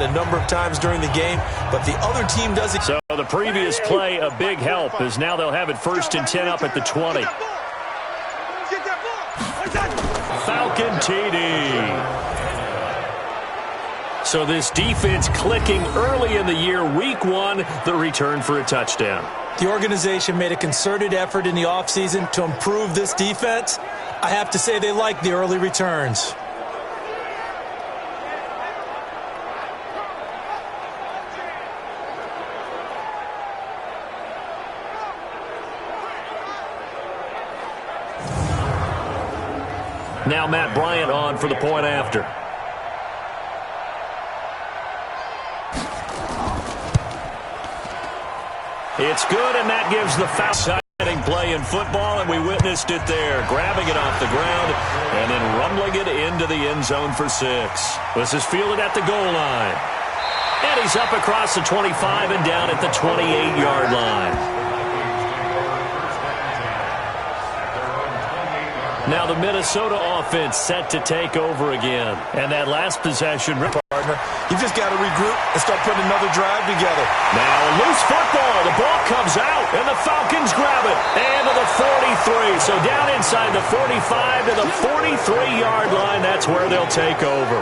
a number of times during the game, but the other team does it. So the previous play, a big help, as now they'll have it 1st and 10 up at the 20. Falcon TD. So this defense clicking early in the year. Week 1, the return for a touchdown. The organization made a concerted effort in the offseason to improve this defense. I have to say they like the early returns. Now Matt Bryant on for the point after. It's good, and that gives the foul. Exciting play in football, and we witnessed it there. Grabbing it off the ground and then rumbling it into the end zone for 6. This is fielded at the goal line. And he's up across the 25 and down at the 28-yard line. Now the Minnesota offense set to take over again. And that last possession, partner, you just got to regroup and start putting another drive together. Now a loose football. The ball comes out, and the Falcons grab it. And to the 43. So down inside the 45 to the 43-yard line. That's where they'll take over.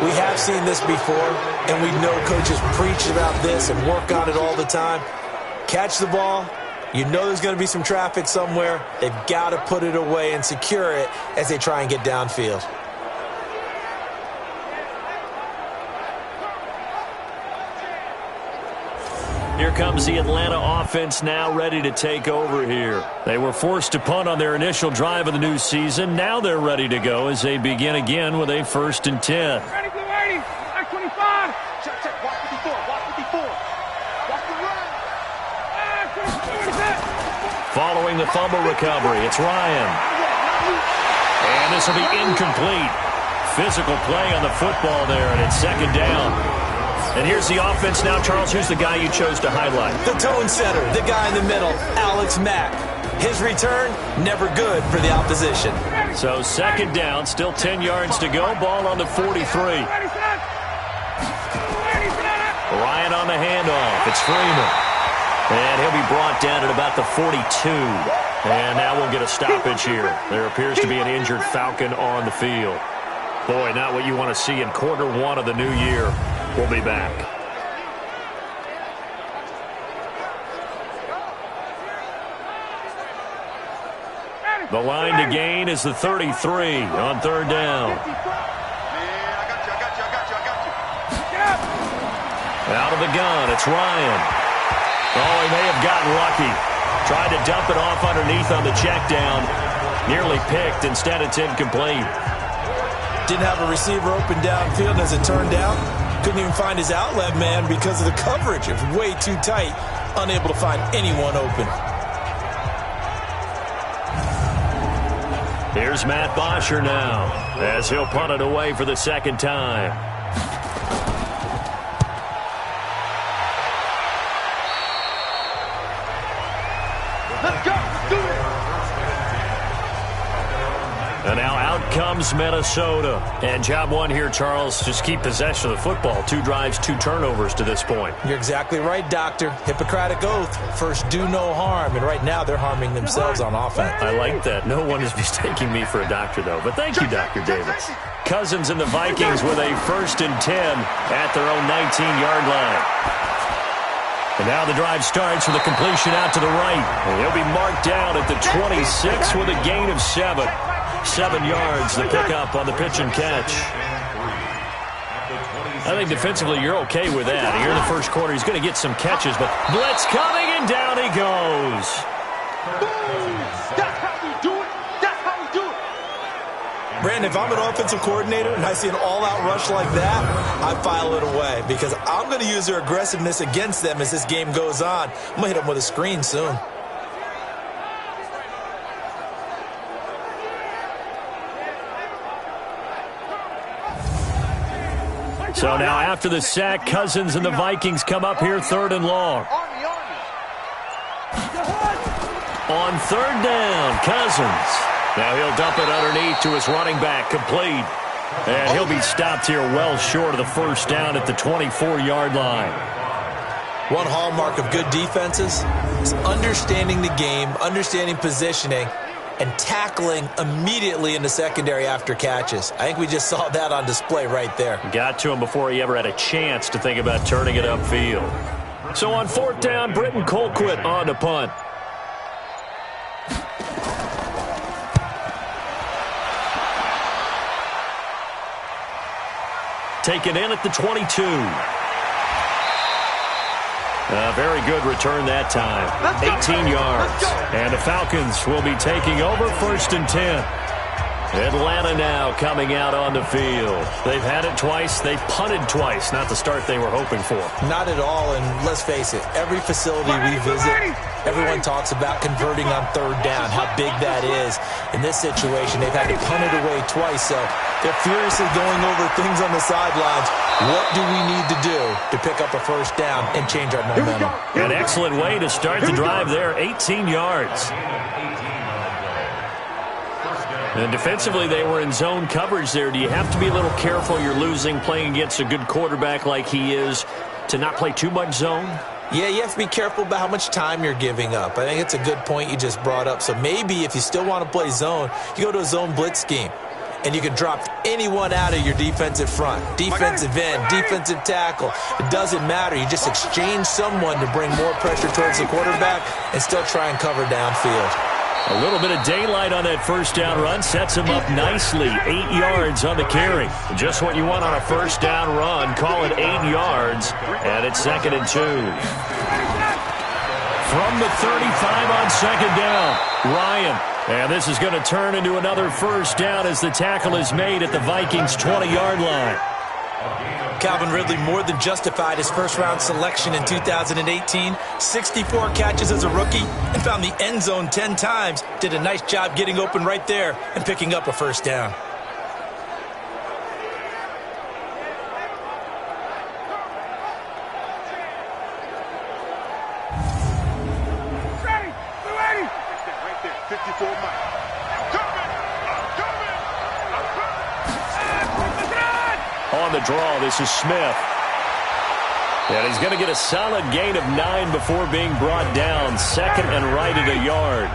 We have seen this before, and we know coaches preach about this and work on it all the time. Catch the ball. You know there's going to be some traffic somewhere. They've got to put it away and secure it as they try and get downfield. Here comes the Atlanta offense now ready to take over here. They were forced to punt on their initial drive of the new season. Now they're ready to go as they begin again with a 1st and 10. Ready, get ready. Back 25. Check, check. Walk 54. Walk 54. Walk the run. Following the fumble recovery, it's Ryan. And this will be incomplete. Physical play on the football there, and it's 2nd down. And here's the offense now. Charles, who's the guy you chose to highlight? The tone setter, the guy in the middle, Alex Mack. His return, never good for the opposition. So 2nd down, still 10 yards to go. Ball on the 43. Ryan on the handoff. It's Freeman. And he'll be brought down at about the 42. And now we'll get a stoppage here. There appears to be an injured Falcon on the field. Boy, not what you want to see in quarter 1 of the new year. We'll be back. The line to gain is the 33 on 3rd down. Out of the gun, it's Ryan. Oh, he may have gotten lucky. Tried to dump it off underneath on the check down. Nearly picked. Instead, it's incomplete. Didn't have a receiver open downfield as it turned out. Couldn't even find his outlet man because of the coverage. It was way too tight. Unable to find anyone open. Here's Matt Bosher now as he'll punt it away for the 2nd time. Let's go. Do it. And now out comes Minnesota. And job 1 here, Charles, just keep possession of the football. 2 drives, 2 turnovers to this point. You're exactly right, Doctor. Hippocratic oath. First, do no harm. And right now, they're harming themselves on offense. I like that. No one is mistaking me for a doctor, though. But thank you, Dr. Davis. Cousins and the Vikings with a 1st and 10 at their own 19-yard line. And now the drive starts with a completion out to the right. And he'll be marked down at the 26 with a gain of 7. 7 yards, the pickup on the pitch and catch. I think defensively you're okay with that. Here in the first quarter, he's going to get some catches, but blitz coming, and down he goes. That's how we do it. That's how we do it. Brandon, if I'm an offensive coordinator and I see an all-out rush like that, I file it away because I'm going to use their aggressiveness against them as this game goes on. I'm going to hit them with a screen soon. So now after the sack, Cousins and the Vikings come up here 3rd and long. On 3rd down, Cousins. Now he'll dump it underneath to his running back, complete. And he'll be stopped here well short of the first down at the 24-yard line. One hallmark of good defenses is understanding the game, understanding positioning, and tackling immediately in the secondary after catches. I think we just saw that on display right there. Got to him before he ever had a chance to think about turning it upfield. So on fourth down, Britton Colquitt on to punt. Taken in at the 22. A very good return that time. 18 yards. And the Falcons will be taking over 1st and 10. Atlanta now coming out on the field. They've had it twice. They've punted twice. Not the start they were hoping for. Not at all, and let's face it, every facility we visit, everyone talks about converting on 3rd down, how big that is. In this situation, they've had to punt it away twice, so they're furiously going over things on the sidelines. What do we need to do to pick up a 1st down and change our momentum? An excellent way to start the drive there, 18 yards. And defensively, they were in zone coverage there. Do you have to be a little careful? You're losing, playing against a good quarterback like he is, to not play too much zone? Yeah, you have to be careful about how much time you're giving up. I think it's a good point you just brought up. So maybe if you still want to play zone, you go to a zone blitz scheme. And you can drop anyone out of your defensive front. Defensive end, defensive tackle. It doesn't matter. You just exchange someone to bring more pressure towards the quarterback and still try and cover downfield. A little bit of daylight on that 1st down run sets him up nicely. 8 yards on the carry. Just what you want on a 1st down run. Call it 8 yards. And it's 2nd and 2. From the 35 on 2nd down, Ryan. And this is going to turn into another 1st down as the tackle is made at the Vikings' 20-yard line. Calvin Ridley more than justified his first-round selection in 2018. 64 catches as a rookie and found the end zone 10 times. Did a nice job getting open right there and picking up a 1st down. Right there, 54 Mike. On the draw, this is Smith. And he's going to get a solid gain of 9 before being brought down. 2nd and right at a yard.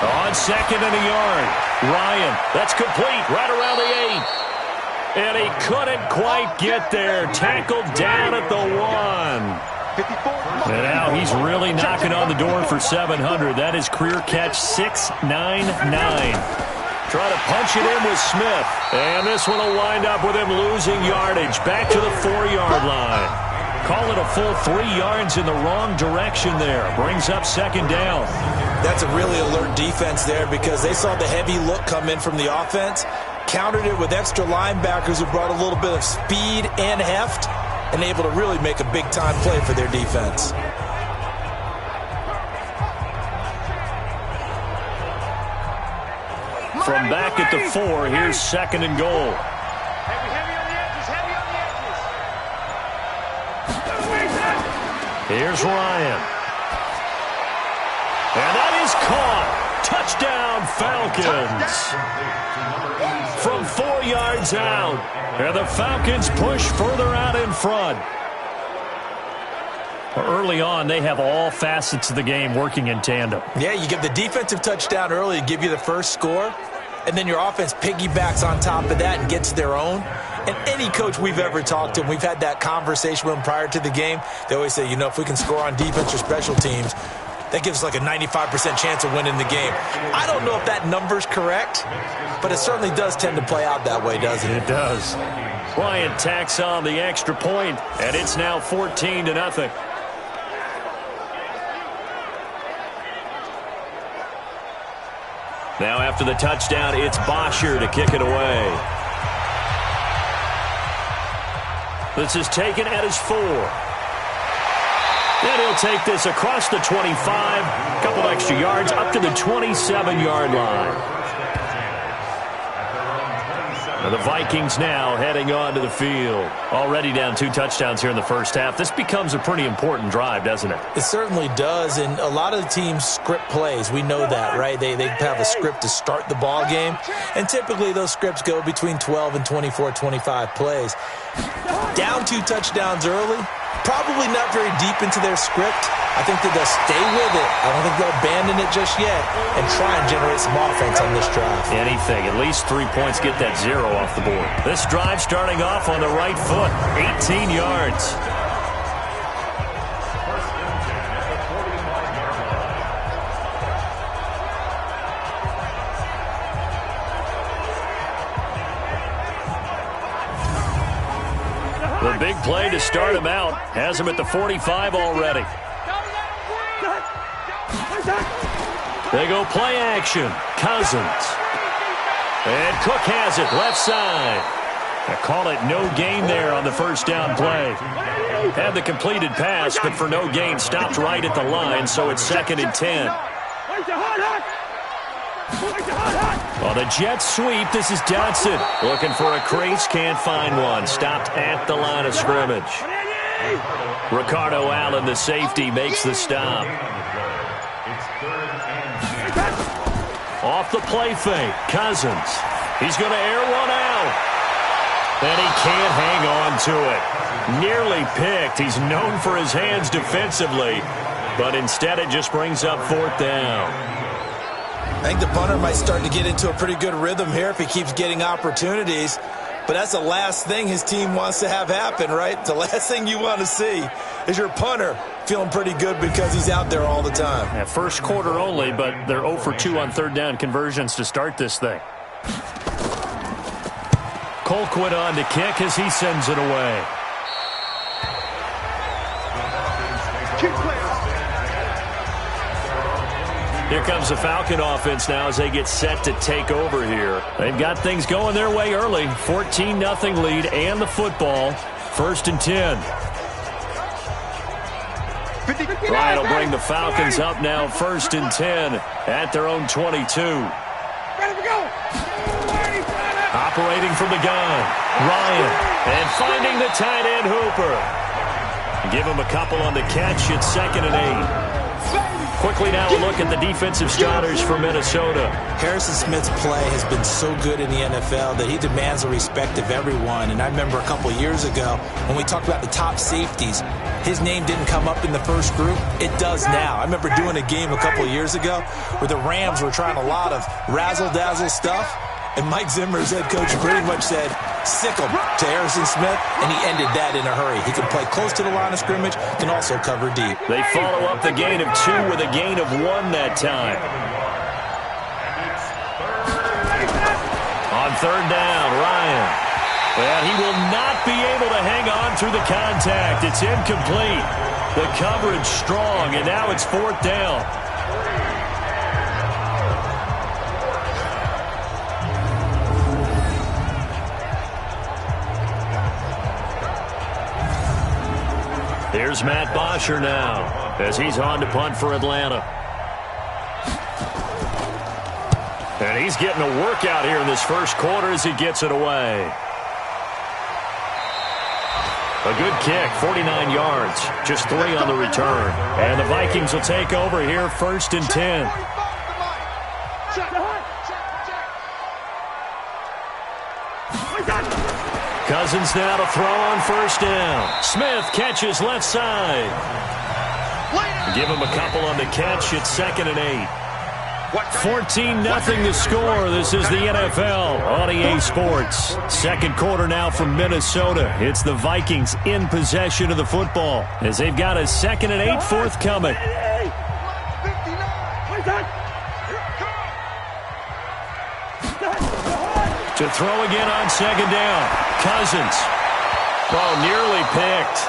On 2nd and a yard, Ryan. That's complete right around the 8. And he couldn't quite get there. Tackled down at the 1. And now he's really knocking on the door for 700. That is career catch 699. Try to punch it in with Smith. And this one will wind up with him losing yardage. Back to the 4-yard line. Call it a full 3 yards in the wrong direction there. Brings up 2nd down. That's a really alert defense there because they saw the heavy look come in from the offense, countered it with extra linebackers who brought a little bit of speed and heft, and able to really make a big-time play for their defense. From back at the 4, here's 2nd and goal. Heavy on the edges, heavy on the edges. Here's Ryan. And that is caught. Touchdown, Falcons. From 4 yards out. And the Falcons push further out in front. Early on, they have all facets of the game working in tandem. Yeah, you give the defensive touchdown early to give you the first score, and then your offense piggybacks on top of that and gets their own. And any coach we've ever talked to, and we've had that conversation with them prior to the game, they always say, you know, if we can score on defense or special teams, that gives us like a 95% chance of winning the game. I don't know if that number's correct, but it certainly does tend to play out that way, doesn't it? It does. Bryant tacks on the extra point, and it's now 14-0. Now after the touchdown, it's Bosher to kick it away. This is taken at his 4. And he'll take this across the 25, a couple extra yards, up to the 27-yard line. And the Vikings now heading on to the field. Already down 2 touchdowns here in the first half. This becomes a pretty important drive, doesn't it? It certainly does, and a lot of the teams script plays. We know that, right? They have a script to start the ball game, and typically those scripts go between 12 and 24, 25 plays. Down 2 touchdowns early, probably not very deep into their script. I think that they'll stay with it. I don't think they'll abandon it just yet and try and generate some offense on this drive. Anything. At least 3 points, get that 0 off the board. This drive starting off on the right foot, 18 yards. The big play to start him out has him at the 45 already. They go play action. Cousins. And Cook has it left side. They call it no gain there on the first down play. Had the completed pass, but for no gain, stopped right at the line, so it's 2nd and 10. On the jet sweep, this is Dotson. Looking for a crease, can't find one. Stopped at the line of scrimmage. Ricardo Allen, the safety, makes the stop. Off the play fake, Cousins. He's going to air one out. And he can't hang on to it. Nearly picked. He's known for his hands defensively, but instead it just brings up 4th down. I think the punter might start to get into a pretty good rhythm here if he keeps getting opportunities. But that's the last thing his team wants to have happen, right? The last thing you want to see is your punter feeling pretty good because he's out there all the time. Yeah, first quarter only, but they're 0 for 2 on 3rd down conversions to start this thing. Colquitt on to kick as he sends it away. Here comes the Falcon offense now as they get set to take over here. They've got things going their way early. 14-0 lead and the football. 1st and 10. Bryant will bring the Falcons up now 1st and 10 at their own 22. Operating from the gun. Ryan. And finding the tight end Hooper. Give him a couple on the catch. It's 2nd and 8. Quickly now a look at the defensive starters for Minnesota. Harrison Smith's play has been so good in the NFL that he demands the respect of everyone. And I remember a couple years ago when we talked about the top safeties, his name didn't come up in the first group. It does now. I remember doing a game a couple years ago where the Rams were trying a lot of razzle-dazzle stuff. And Mike Zimmer's head coach pretty much said, sick him to Harrison Smith, and he ended that in a hurry. He can play close to the line of scrimmage, can also cover deep. They follow up the gain of 2 with a gain of 1 that time. On 3rd down, Ryan. Well, he will not be able to hang on through the contact. It's incomplete. The coverage strong, and now it's 4th down. Here's Matt Bosher now as he's on to punt for Atlanta. And he's getting a workout here in this first quarter as he gets it away. A good kick, 49 yards, just 3 on the return. And the Vikings will take over here 1st and 10. Cousins now to throw on 1st down. Smith catches left side. Give him a couple on the catch. It's 2nd and 8. 14-0 the score. This is the NFL on EA Sports. Second quarter now from Minnesota. It's the Vikings in possession of the football as they've got a 2nd and 8 forthcoming. To throw again on 2nd down. Cousins. Oh, nearly picked.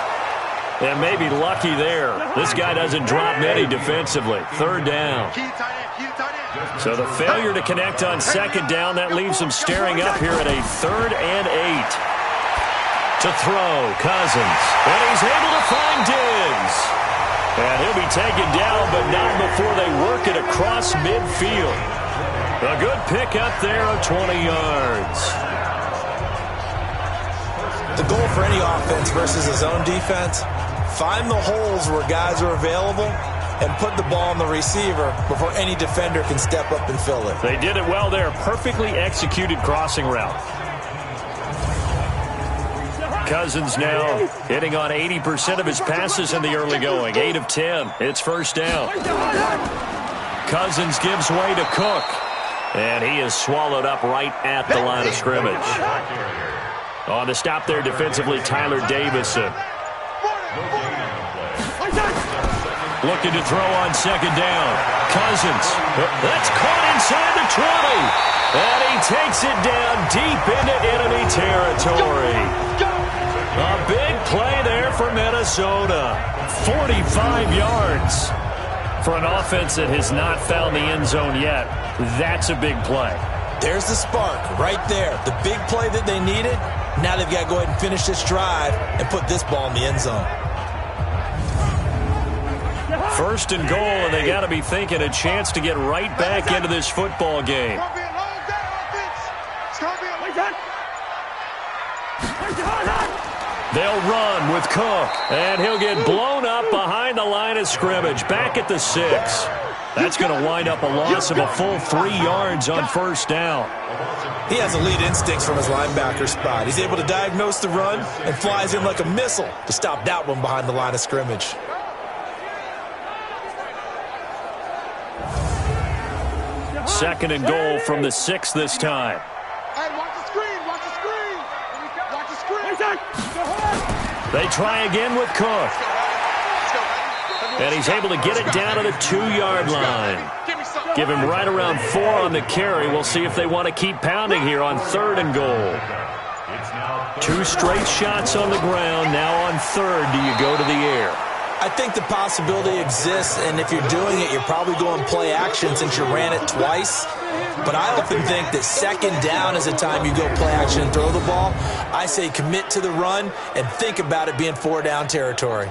And maybe lucky there. This guy doesn't drop many defensively. 3rd down. So the failure to connect on 2nd down, that leaves him staring up here at a 3rd and 8. To throw, Cousins. And he's able to find Diggs. And he'll be taken down, but not before they work it across midfield. A good pick up there of 20 yards. The goal for any offense versus a zone defense, find the holes where guys are available and put the ball on the receiver before any defender can step up and fill it. They did it well there. Perfectly executed crossing route. Cousins now hitting on 80% of his passes in the early going. 8 of 10. It's first down. Cousins gives way to Cook. And he is swallowed up right at the line of scrimmage. On the stop there defensively, Tyler Davison. Looking to throw on second down. Cousins. That's caught inside the 20. And he takes it down deep into enemy territory. A big play there for Minnesota. 45 yards. For an offense that has not found the end zone yet, that's a big play. There's the spark right there. The big play that they needed. Now they've got to go ahead and finish this drive and put this ball in the end zone. First and goal, and they got to be thinking a chance to get right back into this football game. They'll run with Cook, and he'll get blown up behind the line of scrimmage, back at the 6. That's going to wind up a loss of a full 3 yards on first down. He has elite instincts from his linebacker spot. He's able to diagnose the run and flies in like a missile to stop that one behind the line of scrimmage. Second and goal from the 6 this time. Hey, watch the screen, watch the screen. Watch the screen. They try again with Cook. And he's able to get it down to the 2-yard line. Give him right around 4 on the carry. We'll see if they want to keep pounding here on third and goal. 2 straight shots on the ground. Now on third, do you go to the air? I think the possibility exists, and if you're doing it, you're probably going play action since you ran it twice. But I often think that second down is the time you go play action and throw the ball. I say commit to the run and think about it being 4-down territory.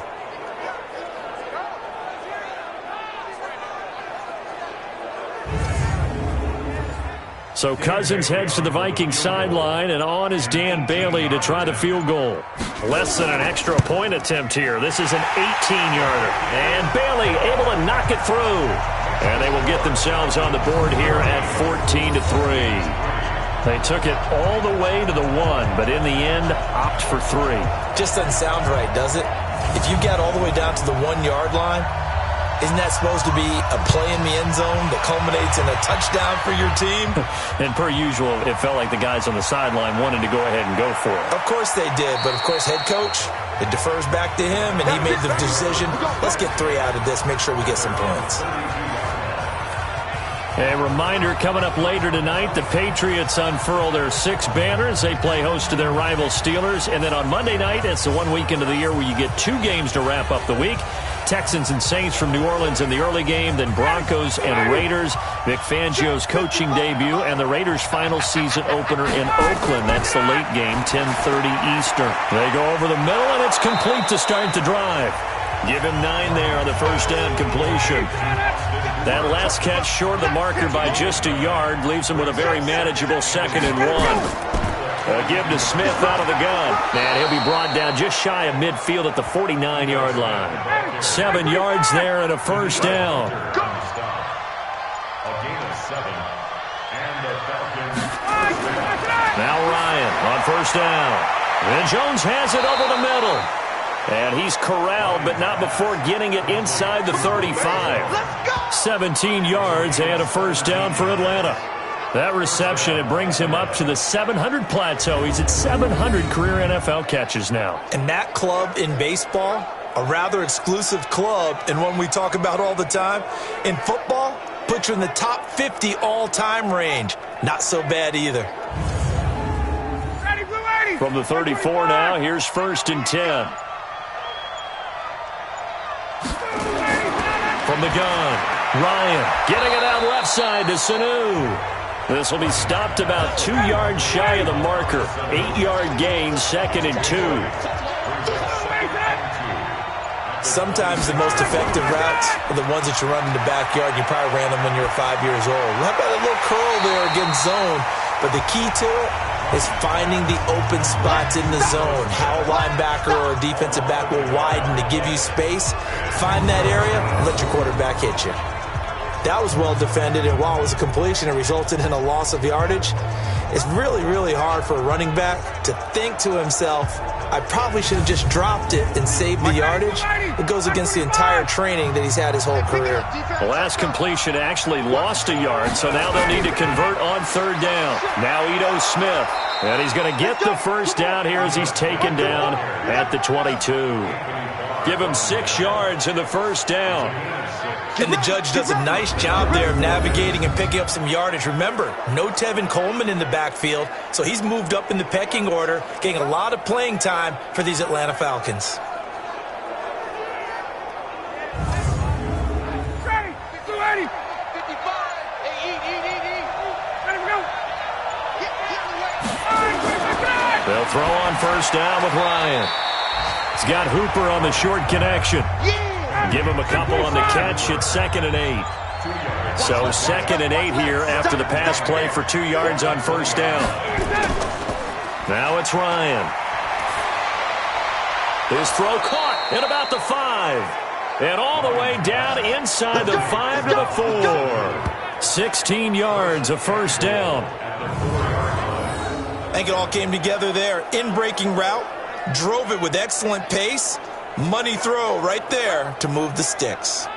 So Cousins heads to the Vikings sideline, and on is Dan Bailey to try the field goal. Less than an extra point attempt here. This is an 18-yarder. And Bailey able to knock it through. And they will get themselves on the board here at 14-3. They took it all the way to the 1, but in the end, opt for 3. Just doesn't sound right, does it? If you get all the way down to the 1-yard line, isn't that supposed to be a play in the end zone that culminates in a touchdown for your team? And per usual, it felt like the guys on the sideline wanted to go ahead and go for it. Of course they did, but of course head coach, it defers back to him, and he made the decision, let's get 3 out of this, make sure we get some points. A reminder, coming up later tonight, the Patriots unfurl their 6 banners. They play host to their rival Steelers. And then on Monday night, it's the one weekend of the year where you get 2 games to wrap up the week. Texans and Saints from New Orleans in the early game, then Broncos and Raiders. Vic Fangio's coaching debut, and the Raiders' final season opener in Oakland. That's the late game, 10:30 Eastern. They go over the middle, and it's complete to start the drive. Give him 9 there on the first down completion. That last catch short of the marker by just a yard leaves him with a very manageable 2nd and 1. A give to Smith out of the gun. And he'll be brought down just shy of midfield at the 49-yard line. 7 yards there and a first down. Now Ryan on first down. And Jones has it over the middle. And he's corralled, but not before getting it inside the 35. 17 yards and a first down for Atlanta. That reception, it brings him up to the 700 plateau. He's at 700 career NFL catches now. And that club in baseball, a rather exclusive club, and one we talk about all the time. In football, puts you in the top 50 all-time range. Not so bad either. From the 34 now, here's 1st and 10. From the gun, Ryan getting it out left side to Sanu. This will be stopped about 2 yards shy of the marker. 8-yard gain, 2nd and 2. Sometimes the most effective routes are the ones that you run in the backyard. You probably ran them when you were 5 years old. How about a little curl there against zone? But the key to it, is finding the open spots in the zone. How a linebacker or a defensive back will widen to give you space. Find that area and let your quarterback hit you. That was well defended, and while it was a completion, it resulted in a loss of yardage. It's really, really hard for a running back to think to himself, I probably should have just dropped it and saved the yardage. It goes against the entire training that he's had his whole career. The last completion actually lost a yard, so now they'll need to convert on third down. Now Ito Smith, and he's going to get the first down here as he's taken down at the 22. Give him 6 yards in the first down. And the judge does a nice job there of navigating and picking up some yardage. Remember, no Tevin Coleman in the backfield, so he's moved up in the pecking order, getting a lot of playing time for these Atlanta Falcons. Ready, 280. 55. Hey, eat. Ready, go. They'll throw on first down with Ryan. He's got Hooper on the short connection. Give him a couple on the catch. It's 2nd and 8. So 2nd and 8 here after the pass play for 2 yards on first down. Now it's Ryan. His throw caught at about the 5. And all the way down inside the 5 to the 4. 16 yards of first down. I think it all came together there. In-breaking route. Drove it with excellent pace. Money throw right there to move the sticks.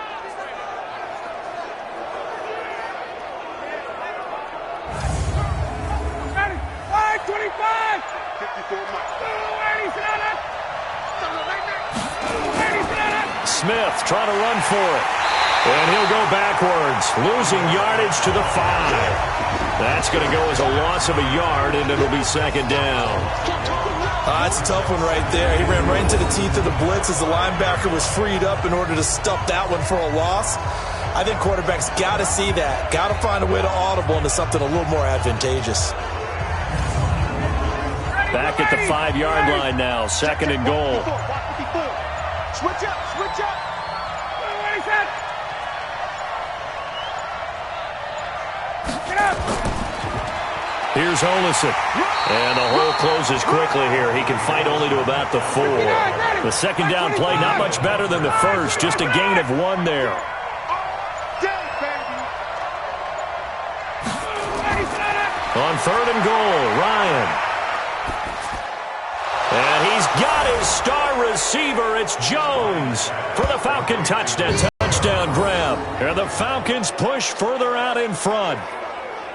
Ready, 25. 54 miles. Smith trying to run for it. And he'll go backwards, losing yardage to the 5. That's going to go as a loss of a yard, and it'll be 2nd down. That's a tough one right there. He ran right into the teeth of the blitz as the linebacker was freed up in order to stuff that one for a loss. I think quarterbacks got to see that. Got to find a way to audible into something a little more advantageous. Back at the 5-yard line now, 2nd and goal. Switch up. Get up. Here's Olison. And the hole closes quickly here. He can fight only to about the 4. The 2nd down play, not much better than the first. Just a gain of 1 there. On 3rd and goal, Ryan. And he's got his star receiver. It's Jones for the Falcon touchdown. Touchdown grab. And the Falcons push further out in front.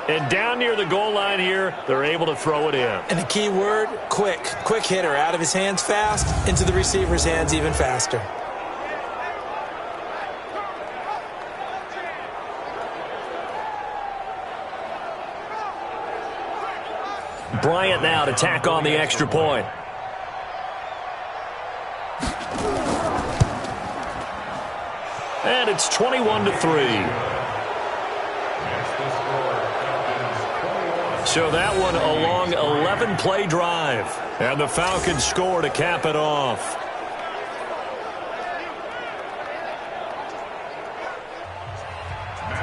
And down near the goal line here, they're able to throw it in. And the key word, quick. Quick hitter. Out of his hands fast, into the receiver's hands even faster. Bryant now to tack on the extra point. And it's 21-3. So that one a long 11-play drive. And the Falcons score to cap it off.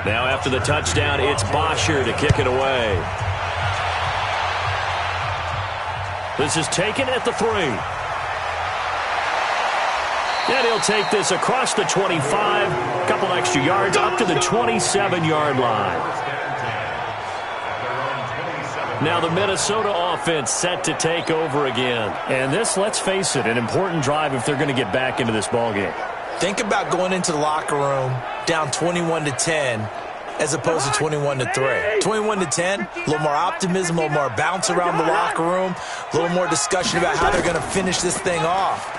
Now after the touchdown, it's Bosher to kick it away. This is taken at the 3. And he'll take this across the 25. A couple extra yards up to the 27-yard line. Now the Minnesota offense set to take over again. And this, let's face it, an important drive if they're going to get back into this ballgame. Think about going into the locker room down 21-10 as opposed to 21-3. 21-10, a little more optimism, a little more bounce around the locker room, a little more discussion about how they're going to finish this thing off.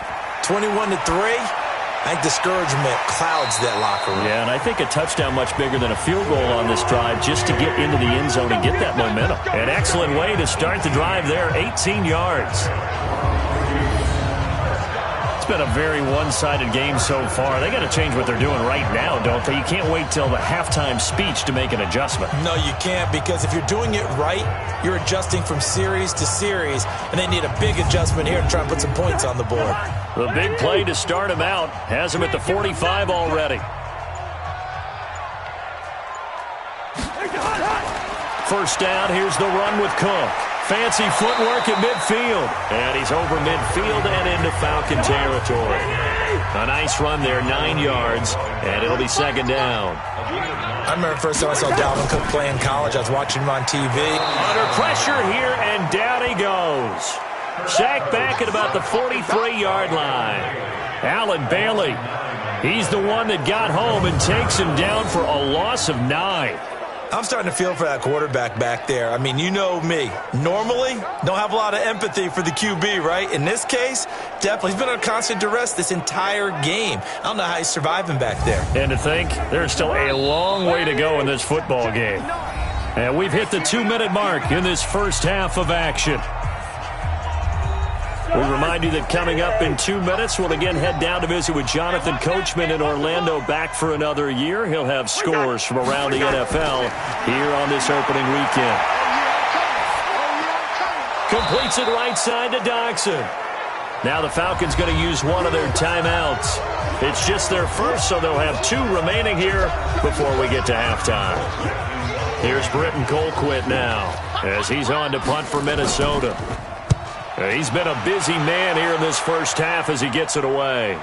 21-3, I think discouragement clouds that locker room. Yeah, and I think a touchdown much bigger than a field goal on this drive just to get into the end zone and get that momentum. An excellent way to start the drive there, 18 yards. It's been a very one-sided game so far. They got to change what they're doing right now, don't they? You can't wait till the halftime speech to make an adjustment. No, you can't, because if you're doing it right, you're adjusting from series to series, and they need a big adjustment here to try and put some points on the board. The big play to start him out has him at the 45 already. First down, here's the run with Cook. Fancy footwork at midfield. And he's over midfield and into Falcon territory. A nice run there, 9 yards, and it'll be second down. I remember first time I saw Dalvin Cook play in college. I was watching him on TV. Under pressure here, and down he goes. Sacked back at about the 43-yard line. Allen Bailey, he's the one that got home and takes him down for a loss of 9. I'm starting to feel for that quarterback back there. I mean, you know me. Normally, don't have a lot of empathy for the QB, right? In this case, definitely. He's been on constant duress this entire game. I don't know how he's surviving back there. And to think, there's still a long way to go in this football game. And we've hit the 2-minute mark in this first half of action. We remind you that coming up in 2 minutes, we'll again head down to visit with Jonathan Coachman in Orlando, back for another year. He'll have scores from around the NFL here on this opening weekend. Completes it right side to Doxson. Now the Falcons going to use one of their timeouts. It's just their first, so they'll have 2 remaining here before we get to halftime. Here's Britton Colquitt now as he's on to punt for Minnesota. He's been a busy man here in this first half as he gets it away.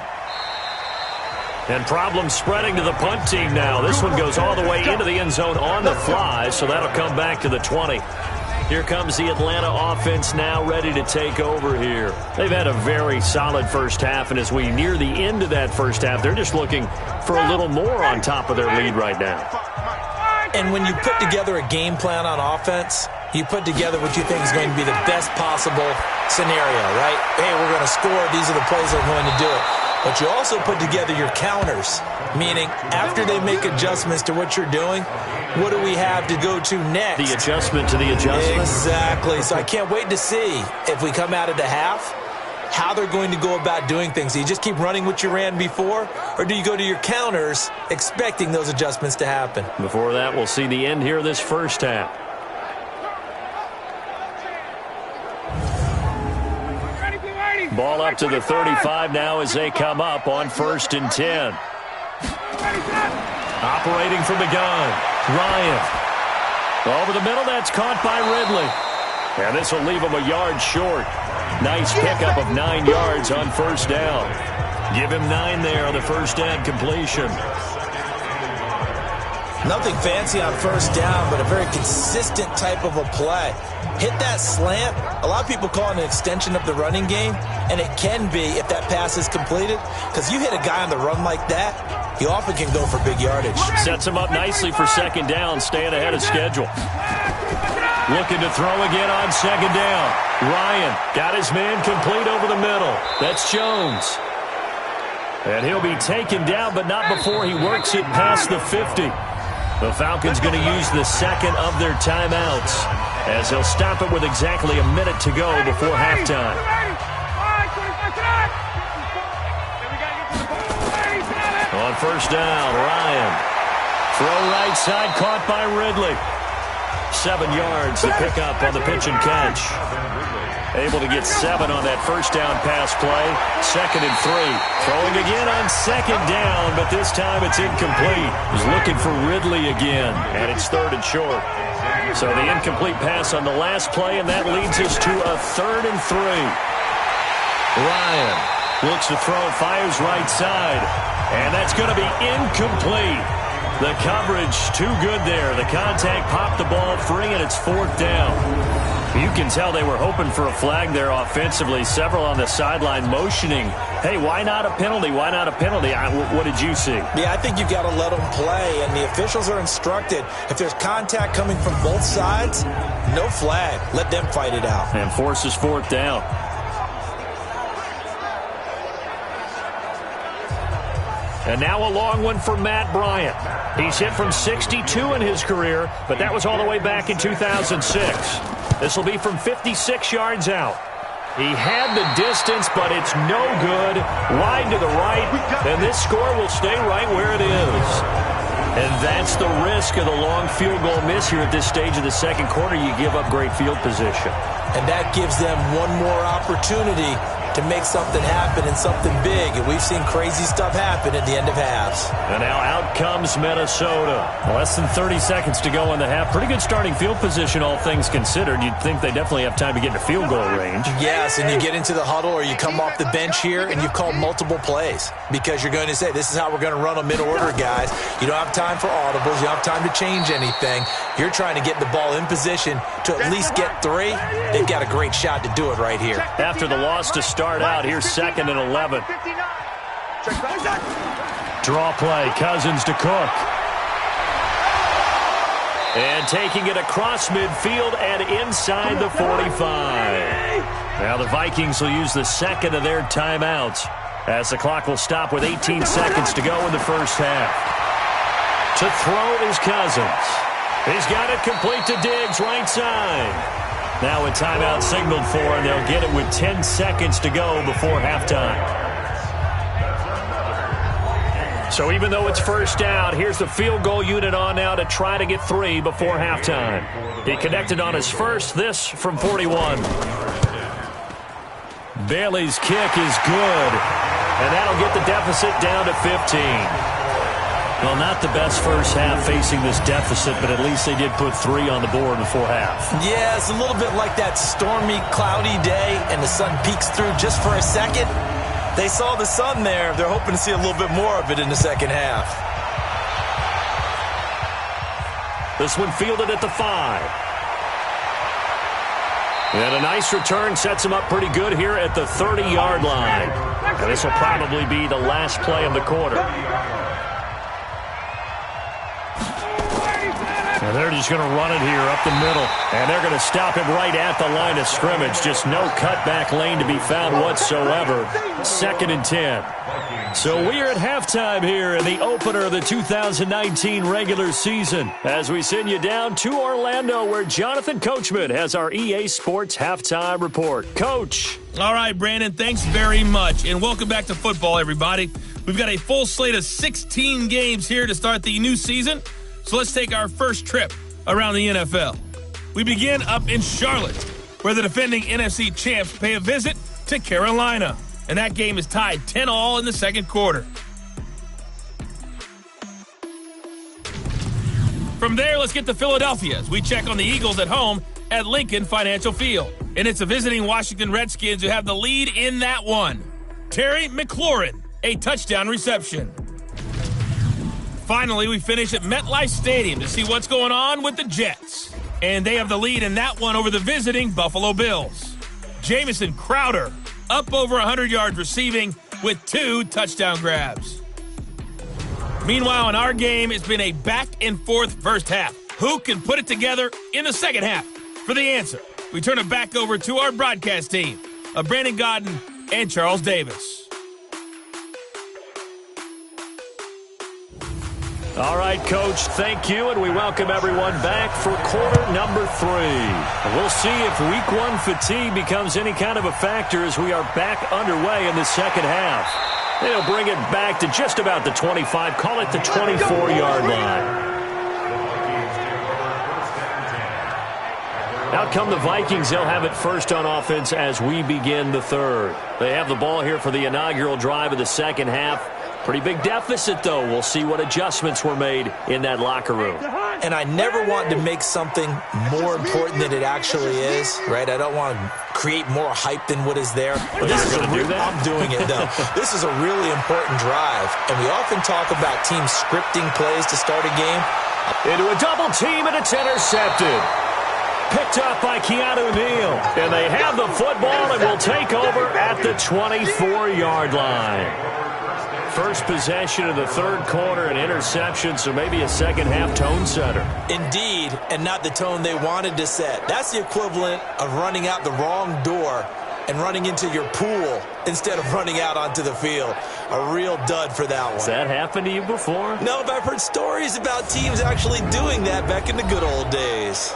And problems spreading to the punt team now. This one goes all the way into the end zone on the fly, so that'll come back to the 20. Here comes the Atlanta offense now ready to take over here. They've had a very solid first half, and as we near the end of that first half, they're just looking for a little more on top of their lead right now. And when you put together a game plan on offense, you put together what you think is going to be the best possible scenario, right? Hey, we're going to score. These are the plays that are going to do it. But you also put together your counters, meaning after they make adjustments to what you're doing, what do we have to go to next? The adjustment to the adjustment. Exactly. So I can't wait to see if we come out of the half, how they're going to go about doing things. Do you just keep running what you ran before, or do you go to your counters expecting those adjustments to happen? Before that, we'll see the end here of this first half. Ball up to the 35 now as they come up on 1st and 10. Operating from the gun, Ryan. Over the middle, that's caught by Ridley. And this will leave him a yard short. Nice pickup of 9 yards on first down. Give him 9 there on the first down completion. Nothing fancy on first down, but a very consistent type of a play. Hit that slant. A lot of people call it an extension of the running game, and it can be if that pass is completed, because you hit a guy on the run like that, he often can go for big yardage. Sets him up nicely for second down, staying ahead of schedule. Looking to throw again on second down. Ryan got his man complete over the middle. That's Jones. And he'll be taken down, but not before he works it past the 50. The Falcons going to use the second of their timeouts as they'll stop it with exactly a minute to go before halftime. On first down, Ryan. Throw right side, caught by Ridley. 7 yards to pick up on the pitch and catch. Able to get 7 on that first down pass play. 2nd and 3. Throwing again on second down, but this time it's incomplete. He's looking for Ridley again, and it's 3rd and short. So the incomplete pass on the last play, and that leads us to a 3rd and 3. Ryan looks to throw, fires right side, and that's going to be incomplete. The coverage too good there. The contact popped the ball free, and it's 4th down. You can tell they were hoping for a flag there offensively. Several on the sideline motioning, hey, why not a penalty? Why not a penalty? What did you see? Yeah, I think you've got to let them play, and the officials are instructed. If there's contact coming from both sides, no flag. Let them fight it out. And forces 4th down. And now a long one for Matt Bryant. He's hit from 62 in his career, but that was all the way back in 2006. This will be from 56 yards out. He had the distance, but it's no good. Wide to the right, and this score will stay right where it is. And that's the risk of the long field goal miss here at this stage of the second quarter. You give up great field position. And that gives them one more opportunity to make something happen and something big. And we've seen crazy stuff happen at the end of halves. And now out comes Minnesota. Less than 30 seconds to go in the half. Pretty good starting field position, all things considered. You'd think they definitely have time to get into field goal range. Yes, and you get into the huddle or you come off the bench here and you've called multiple plays because you're going to say, this is how we're going to run them in order, guys. You don't have time for audibles. You don't have time to change anything. You're trying to get the ball in position to at least get 3. They've got a great shot to do it right here. After the loss to start out, here's 2nd and 11. Draw play, Cousins to Cook. And taking it across midfield and inside the 45. Now the Vikings will use the second of their timeouts as the clock will stop with 18 seconds to go in the first half. To throw is Cousins. He's got it complete to Diggs, right side. Now a timeout signaled for, and they'll get it with 10 seconds to go before halftime. So even though it's first down, here's the field goal unit on now to try to get 3 before halftime. He connected on his first, this from 41. Bailey's kick is good, and that'll get the deficit down to 15. Well, not the best first half facing this deficit, but at least they did put 3 on the board before half. Yeah, it's a little bit like that stormy, cloudy day, and the sun peeks through just for a second. They saw the sun there. They're hoping to see a little bit more of it in the second half. This one fielded at the 5. And a nice return sets him up pretty good here at the 30-yard line. And this will probably be the last play of the quarter. And they're just going to run it here up the middle. And they're going to stop him right at the line of scrimmage. Just no cutback lane to be found whatsoever. 2nd and 10. So we are at halftime here in the opener of the 2019 regular season as we send you down to Orlando where Jonathan Coachman has our EA Sports halftime report. Coach. All right, Brandon, thanks very much. And welcome back to football, everybody. We've got a full slate of 16 games here to start the new season. So let's take our first trip around the NFL. We begin up in Charlotte, where the defending NFC champs pay a visit to Carolina. And that game is tied 10-all in the second quarter. From there, let's get to Philadelphia as we check on the Eagles at home at Lincoln Financial Field. And it's the visiting Washington Redskins who have the lead in that one. Terry McLaurin, a touchdown reception. Finally, we finish at MetLife Stadium to see what's going on with the Jets. And they have the lead in that one over the visiting Buffalo Bills. Jamison Crowder up over 100 yards receiving with 2 touchdown grabs. Meanwhile, in our game, it's been a back-and-forth first half. Who can put it together in the second half? For the answer, we turn it back over to our broadcast team of Brandon Gotw and Charles Davis. All right, Coach, thank you, and we welcome everyone back for quarter number 3. We'll see if week 1 fatigue becomes any kind of a factor as we are back underway in the second half. They'll bring it back to just about the 25, call it the 24-yard line. Out come the Vikings. They'll have it first on offense as we begin the third. They have the ball here for the inaugural drive of the second half. Pretty big deficit, though. We'll see what adjustments were made in that locker room. And I never want to make something more important than it actually is, right? I don't want to create more hype than what is there. But this is I'm doing it, though. This is a really important drive, and we often talk about teams scripting plays to start a game. Into a double team, and it's intercepted. Picked up by Gotw Atl Min. And they have the football and will take over at the 24-yard line. First possession of the third quarter, an interception, so maybe a second-half tone setter. Indeed, and not the tone they wanted to set. That's the equivalent of running out the wrong door and running into your pool instead of running out onto the field. A real dud for that one. Has that happened to you before? No, but I've heard stories about teams actually doing that back in the good old days.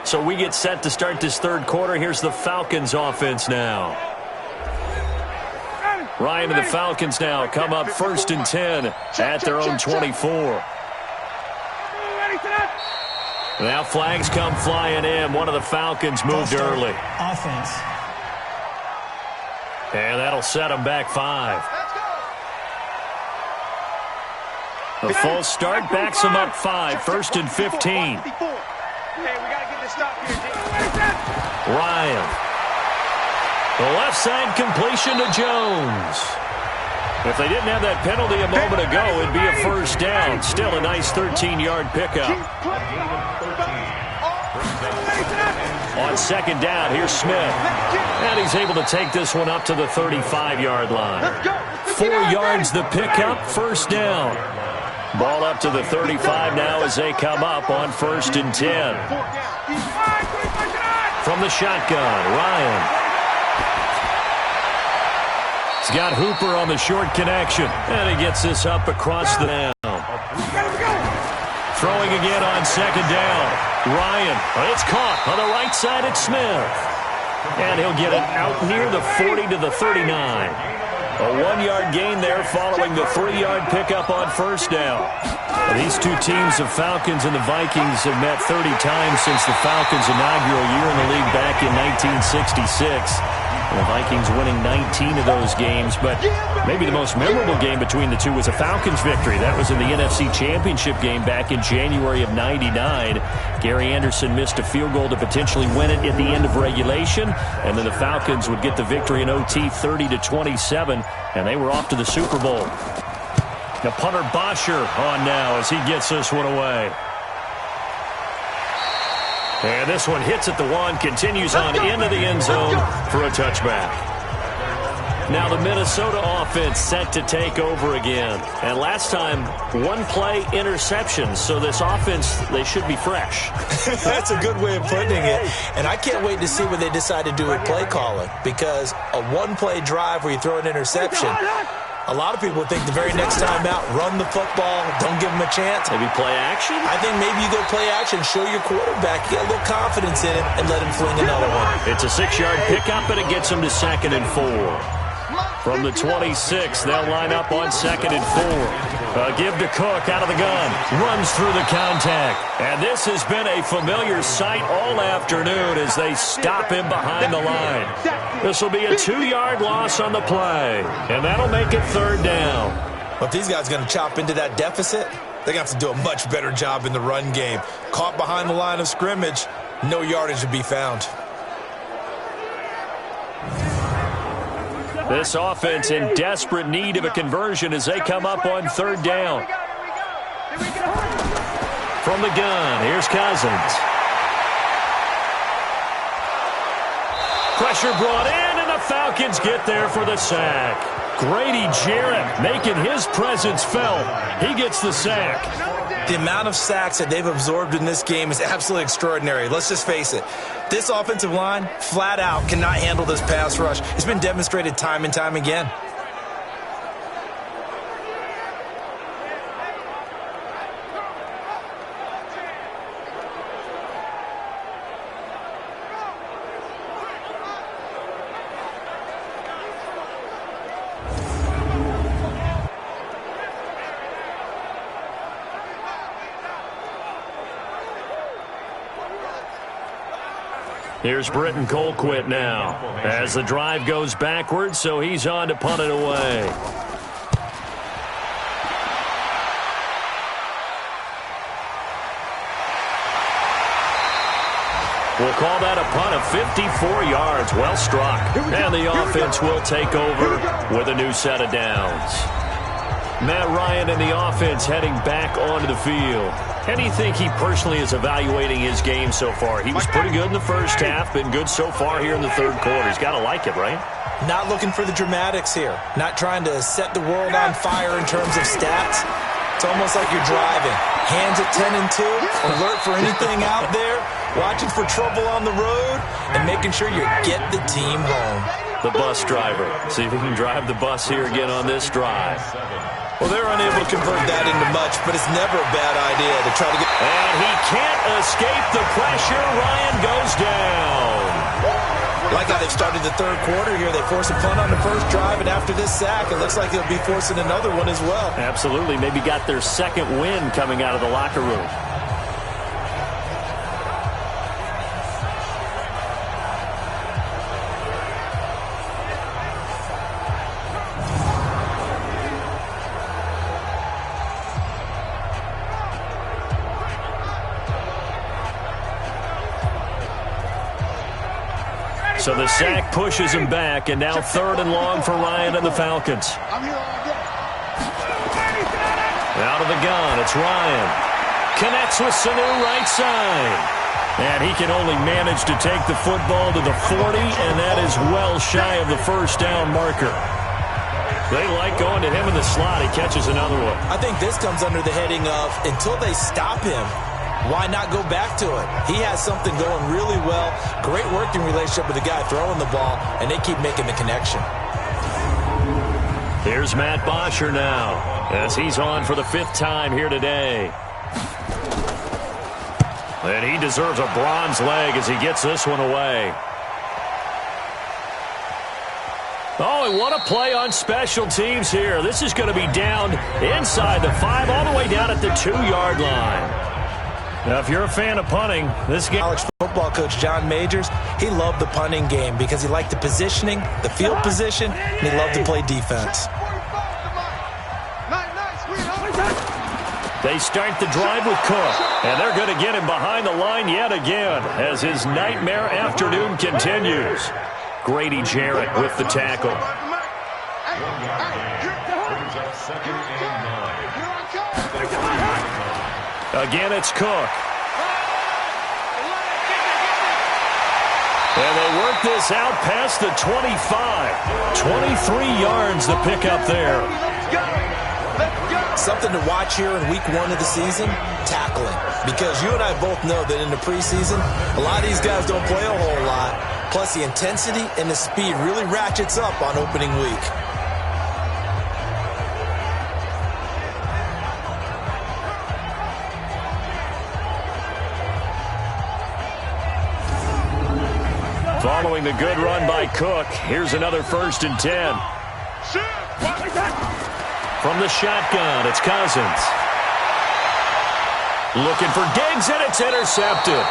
So we get set to start this third quarter. Here's the Falcons offense now. Ryan and the Falcons now come up 1st and 10 at their own 24. Now flags come flying in. One of the Falcons moved early. Offense. And that'll set them back 5. A false start backs them up 5. First and 15. Ryan. The left side completion to Jones. If they didn't have that penalty a moment ago, it'd be a first down. Still a nice 13-yard pickup. On second down, here's Smith. And he's able to take this one up to the 35-yard line. 4 yards the pickup, first down. Ball up to the 35 now as they come up on first and 10. From the shotgun, Ryan. He's got Hooper on the short connection. And he gets this up across the down. Throwing again on second down. Ryan, it's caught on the right side at Smith. And he'll get it out near the 40 to the 39. A 1-yard gain there following the 3-yard pickup on first down. These two teams, the Falcons and the Vikings, have met 30 times since the Falcons' inaugural year in the league back in 1966. And the Vikings winning 19 of those games, but maybe the most memorable game between the two was a Falcons victory. That was in the NFC Championship game back in January of '99. Gary Anderson missed a field goal to potentially win it at the end of regulation, and then the Falcons would get the victory in OT 30-27, and they were off to the Super Bowl. Now punter Bosher on now as he gets this one away. And this one hits at the 1, continues on into the end zone for a touchback. Now the Minnesota offense set to take over again. And last time, 1-play interceptions. So this offense, they should be fresh. That's a good way of putting it. And I can't wait to see what they decide to do with play calling. Because a 1-play drive where you throw an interception, a lot of people think the very next time out, run the football, don't give them a chance. Maybe play action? I think maybe you go play action, show your quarterback, get a little confidence in him, and let him fling another one. It's a 6-yard pickup, and it gets him to second and 4. From the 26, they'll line up on second and 4. Give to Cook out of the gun. Runs through the contact. And this has been a familiar sight all afternoon as they stop him behind the line. This will be a 2-yard loss on the play. And that'll make it third down. Well, if these guys are going to chop into that deficit, they're going to have to do a much better job in the run game. Caught behind the line of scrimmage, no yardage to be found. This offense in desperate need of a conversion as they come up on third down. From the gun, here's Cousins. Pressure brought in, and the Falcons get there for the sack. Grady Jarrett making his presence felt. He gets the sack. The amount of sacks that they've absorbed in this game is absolutely extraordinary. Let's just face it. This offensive line, flat out, cannot handle this pass rush. It's been demonstrated time and time again. Here's Britton Colquitt now as the drive goes backwards, so he's on to punt it away. We'll call that a punt of 54 yards. Well struck. And the offense will take over with a new set of downs. Matt Ryan and the offense heading back onto the field. How do you think he personally is evaluating his game so far? He was pretty good in the first half, been good so far here in the third quarter. He's got to like it, right? Not looking for the dramatics here. Not trying to set the world on fire in terms of stats. It's almost like you're driving. Hands at 10 and 2, alert for anything out there, watching for trouble on the road, and making sure you get the team home. The bus driver. See if he can drive the bus here again on this drive. Well, they're unable to convert that into much, but it's never a bad idea to try to get... And he can't escape the pressure. Ryan goes down. Like how they've started the third quarter here. They force a punt on the first drive, and after this sack, it looks like they'll be forcing another one as well. Absolutely. Maybe got their second win coming out of the locker room. So the sack pushes him back, and now 3rd and long for Ryan and the Falcons. Out of the gun, it's Ryan. Connects with Sanu right side. And he can only manage to take the football to the 40, and that is well shy of the first down marker. They like going to him in the slot. He catches another one. I think this comes under the heading of until they stop him, why not go back to it? He has something going really well. Great working relationship with the guy throwing the ball, and they keep making the connection. Here's Matt Bosher now, as he's on for the 5th time here today. And he deserves a bronze leg as he gets this one away. Oh, and what a play on special teams here. This is going to be down inside the 5, all the way down at the 2-yard line. Now, if you're a fan of punting, this game... College football coach John Majors, he loved the punting game because he liked the positioning, the field position, and he loved to play defense. They start the drive with Cook, and they're going to get him behind the line yet again as his nightmare afternoon continues. Grady Jarrett with the tackle. Again, it's Cook. And they work this out past the 25. 23 yards to pick up there. Something to watch here in week 1 of the season, tackling. Because you and I both know that in the preseason, a lot of these guys don't play a whole lot. Plus, the intensity and the speed really ratchets up on opening week. Following the good run by Cook, here's another 1st and 10. From the shotgun, it's Cousins. Looking for Diggs, and it's intercepted.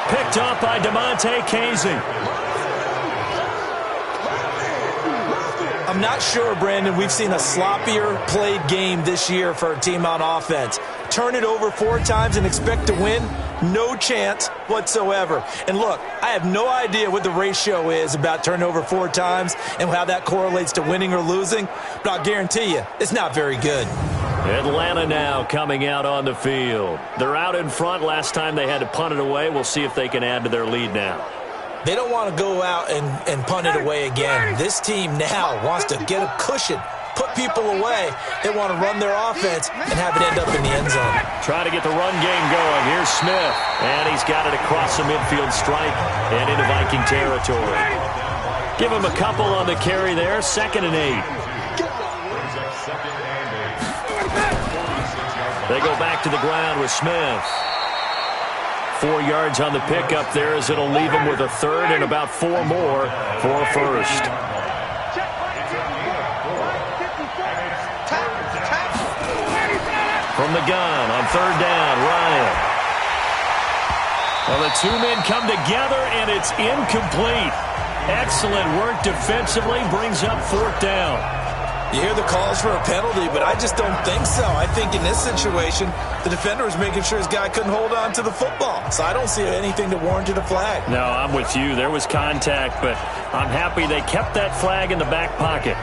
Picked up by DeMonte Casey. I'm not sure, Brandon, we've seen a sloppier played game this year for a team on offense. Turn it over 4 times and expect to win? No chance whatsoever. And look, I have no idea what the ratio is about turning over 4 times and how that correlates to winning or losing, but I'll guarantee you it's not very good. Atlanta now coming out on the field. They're out in front. Last time they had to punt it away. We'll see if they can add to their lead now. They don't want to go out and punt it away again. This team now wants to get a cushion, put people away. They want to run their offense and have it end up in the end zone. Trying to get the run game going. Here's Smith, and he's got it across the midfield stripe and into Viking territory. Give him a couple on the carry there. 2nd and 8. They go back to the ground with Smith. 4 yards on the pickup there as it'll leave him with a 3rd and about 4 more for a 1st. From the gun on 3rd down, Ryan. Well, the 2 men come together, and it's incomplete. Excellent work defensively, brings up 4th down. You hear the calls for a penalty, but I just don't think so. I think in this situation, the defender was making sure his guy couldn't hold on to the football. So I don't see anything that warranted a flag. No, I'm with you. There was contact, but I'm happy they kept that flag in the back pocket.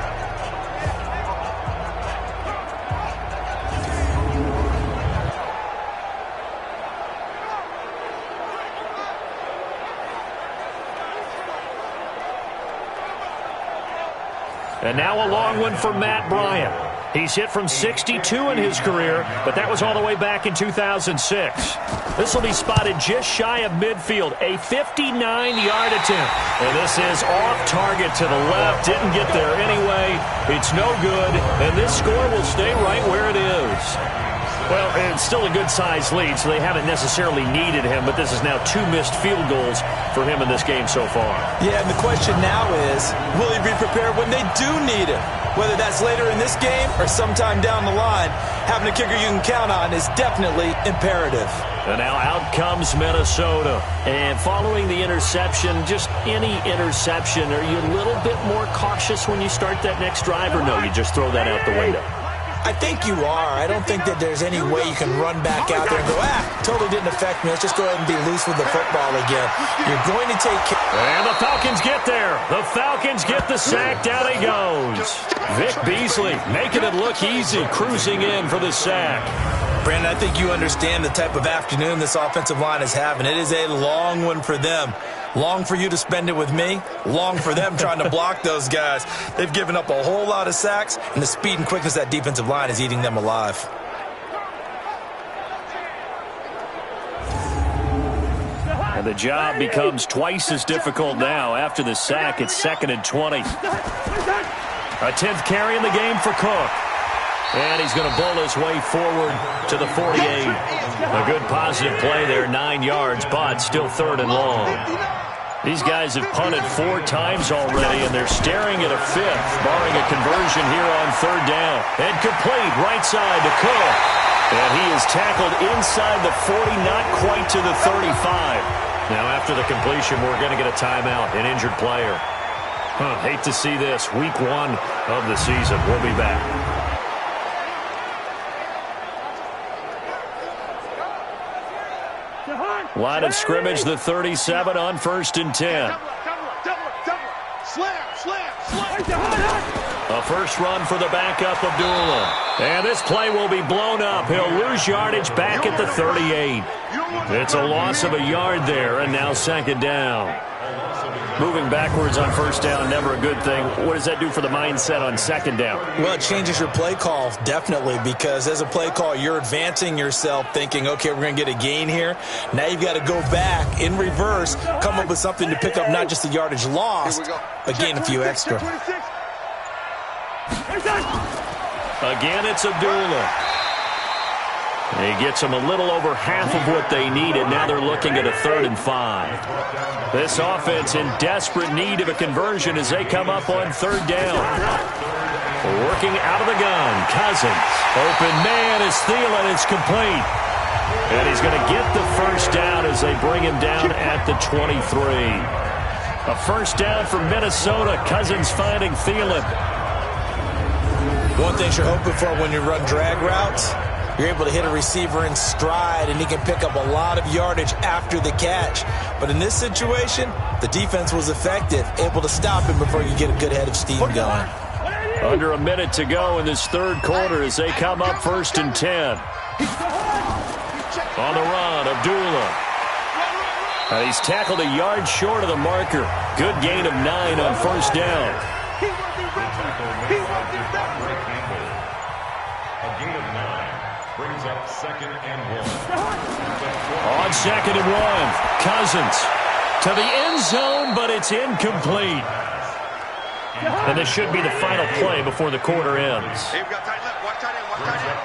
And now a long one for Matt Bryant. He's hit from 62 in his career, but that was all the way back in 2006. This will be spotted just shy of midfield, a 59-yard attempt. And this is off target to the left, didn't get there anyway. It's no good, and this score will stay right where it is. Well, it's still a good-sized lead, so they haven't necessarily needed him, but this is now 2 missed field goals for him in this game so far. Yeah, and the question now is, will he be prepared when they do need him? Whether that's later in this game or sometime down the line, having a kicker you can count on is definitely imperative. And now out comes Minnesota. And following the interception, just any interception, are you a little bit more cautious when you start that next drive, or no, you just throw that out the window? I think you are. I don't think that there's any way you can run back out there and go, totally didn't affect me. Let's just go ahead and be loose with the football again. You're going to take care. And the Falcons get there. The Falcons get the sack. Down he goes. Vic Beasley making it look easy, cruising in for the sack. Brandon, I think you understand the type of afternoon this offensive line is having. It is a long one for them. Long for you to spend it with me. Long for them trying to block those guys. They've given up a whole lot of sacks, and the speed and quickness of that defensive line is eating them alive. And the job becomes twice as difficult now. After the sack, it's 2nd and 20. A 10th carry in the game for Cook. And he's going to bull his way forward to the 48. A good positive play there, 9 yards, but still 3rd and long. These guys have punted 4 times already, and they're staring at a 5th, barring a conversion here on 3rd down. And complete, right side to Cook. And he is tackled inside the 40, not quite to the 35. Now, after the completion, we're going to get a timeout, an injured player. Hate to see this. Week 1 of the season. We'll be back. Line of scrimmage, the 37 on 1st and 10. A first run for the backup, Abdullah. And this play will be blown up. He'll lose yardage back at the 38. It's a loss of a yard there, and now 2nd down. Moving backwards on 1st down, never a good thing. What does that do for the mindset on 2nd down? Well, it changes your play call, definitely, because as a play call, you're advancing yourself thinking, okay, we're going to get a gain here. Now you've got to go back in reverse, come up with something to pick up not just the yardage lost, but gain a few extra. Again, it's Abdullah. He gets them a little over half of what they needed. Now they're looking at a 3rd and 5. This offense in desperate need of a conversion as they come up on 3rd down. Working out of the gun, Cousins. Open man is Thielen. It's complete. And he's going to get the first down as they bring him down at the 23. A first down for Minnesota. Cousins finding Thielen. One thing you're hoping for when you run drag routes, you're able to hit a receiver in stride, and he can pick up a lot of yardage after the catch. But in this situation, the defense was effective, able to stop him before you get a good head of steam going. Under a minute to go in this 3rd quarter as they come up 1st and 10. On the run, Abdullah. And he's tackled a yard short of the marker. Good gain of 9 on 1st down. Brings up 2nd and 1. On 2nd and 1, Cousins to the end zone, but it's incomplete. And this should be the final play before the quarter ends. Hey, we got tight left. Watch tight end. Watch tight end.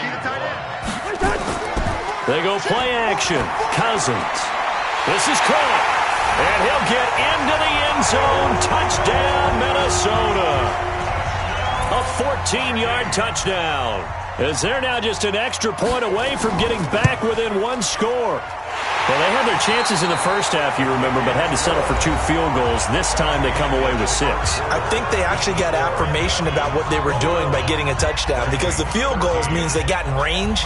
Key to tight end. They go play action. Cousins. This is caught. And he'll get into the end zone. Touchdown, Minnesota. A 14-yard touchdown. As they're now just an extra point away from getting back within 1 score. Well, they had their chances in the first half, you remember, but had to settle for 2 field goals. This time they come away with 6. I think they actually got affirmation about what they were doing by getting a touchdown, because the field goals means they got in range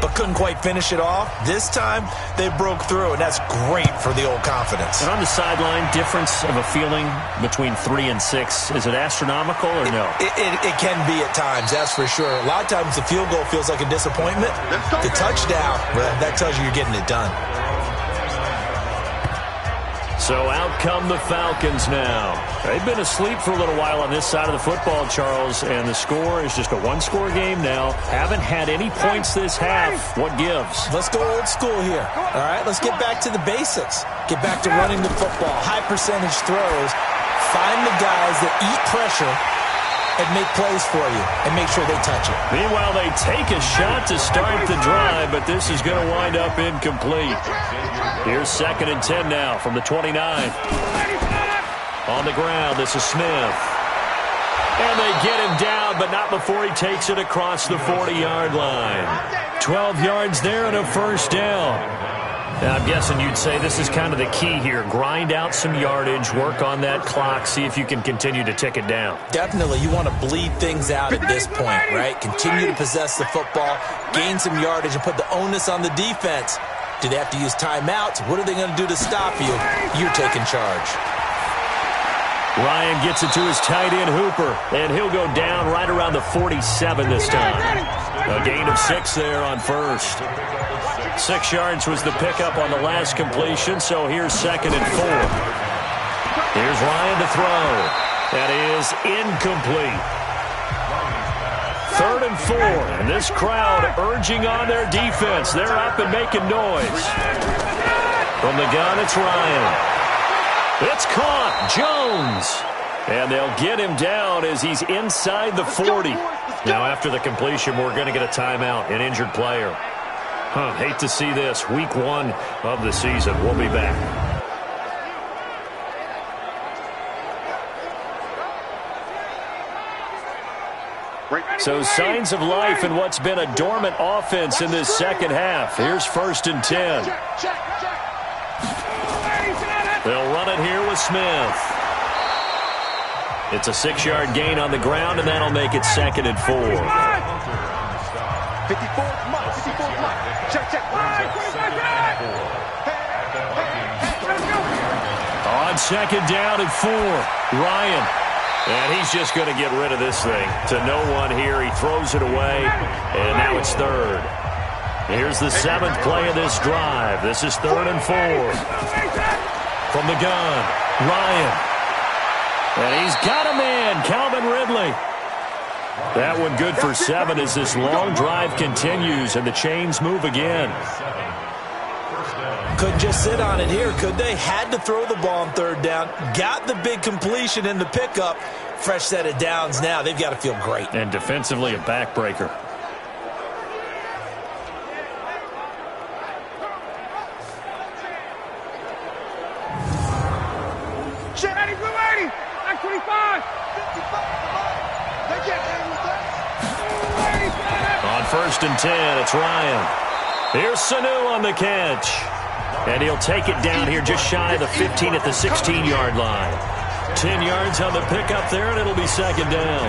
but couldn't quite finish it off. This time, they broke through, and that's great for the old confidence. And on the sideline, difference of a feeling between 3 and 6, is it astronomical or no? It can be at times, that's for sure. A lot of times, the field goal feels like a disappointment. The touchdown, well, that tells you you're getting it done. So out come the Falcons now. They've been asleep for a little while on this side of the football, Charles, and the score is just a 1-score game now. Haven't had any points this half. What gives? Let's go old school here. All right, let's get back to the basics. Get back to running the football, high percentage throws. Find the guys that eat pressure and make plays for you and make sure they touch it. Meanwhile, they take a shot to start the drive, but this is going to wind up incomplete. Here's 2nd and 10 now from the 29. On the ground, this is Smith. And they get him down, but not before he takes it across the 40-yard line. 12 yards there and a first down. Now, I'm guessing you'd say this is kind of the key here. Grind out some yardage, work on that clock, see if you can continue to tick it down. Definitely. You want to bleed things out at this point, right? Continue to possess the football, gain some yardage, and put the onus on the defense Do they have to use timeouts? What are they going to do to stop you? You're taking charge. Ryan gets it to his tight end, Hooper, and he'll go down right around the 47 this time. A gain of 6 there on first. 6 yards was the pickup on the last completion, so here's 2nd and 4. Here's Ryan to throw. That is incomplete. 3rd and 4, and this crowd urging on their defense. They're up and making noise. From the gun, it's Ryan. It's caught. Jones. And they'll get him down as he's inside the 40. Now, after the completion, we're going to get a timeout, an injured player. Hate to see this. Week 1 of the season. We'll be back. So signs of life in what's been a dormant offense in this second half. Here's 1st and 10. They'll run it here with Smith. It's a 6-yard gain on the ground, and that'll make it 2nd and 4. 54, check. On 2nd down and 4, Ryan. And he's just going to get rid of this thing. To no one here, he throws it away, and now it's 3rd. Here's the 7th play of this drive. This is 3rd and 4. From the gun, Ryan. And he's got a man, Calvin Ridley. That one good for 7 as this long drive continues and the chains move again. Couldn't just sit on it here, could they? Had to throw the ball on 3rd down. Got the big completion in the pickup. Fresh set of downs now. They've got to feel great. And defensively a backbreaker. On 1st and 10, it's Ryan. Here's Sanu on the catch. And he'll take it down here just shy of the 15 at the 16-yard line. 10 yards on the pickup there, and it'll be 2nd down.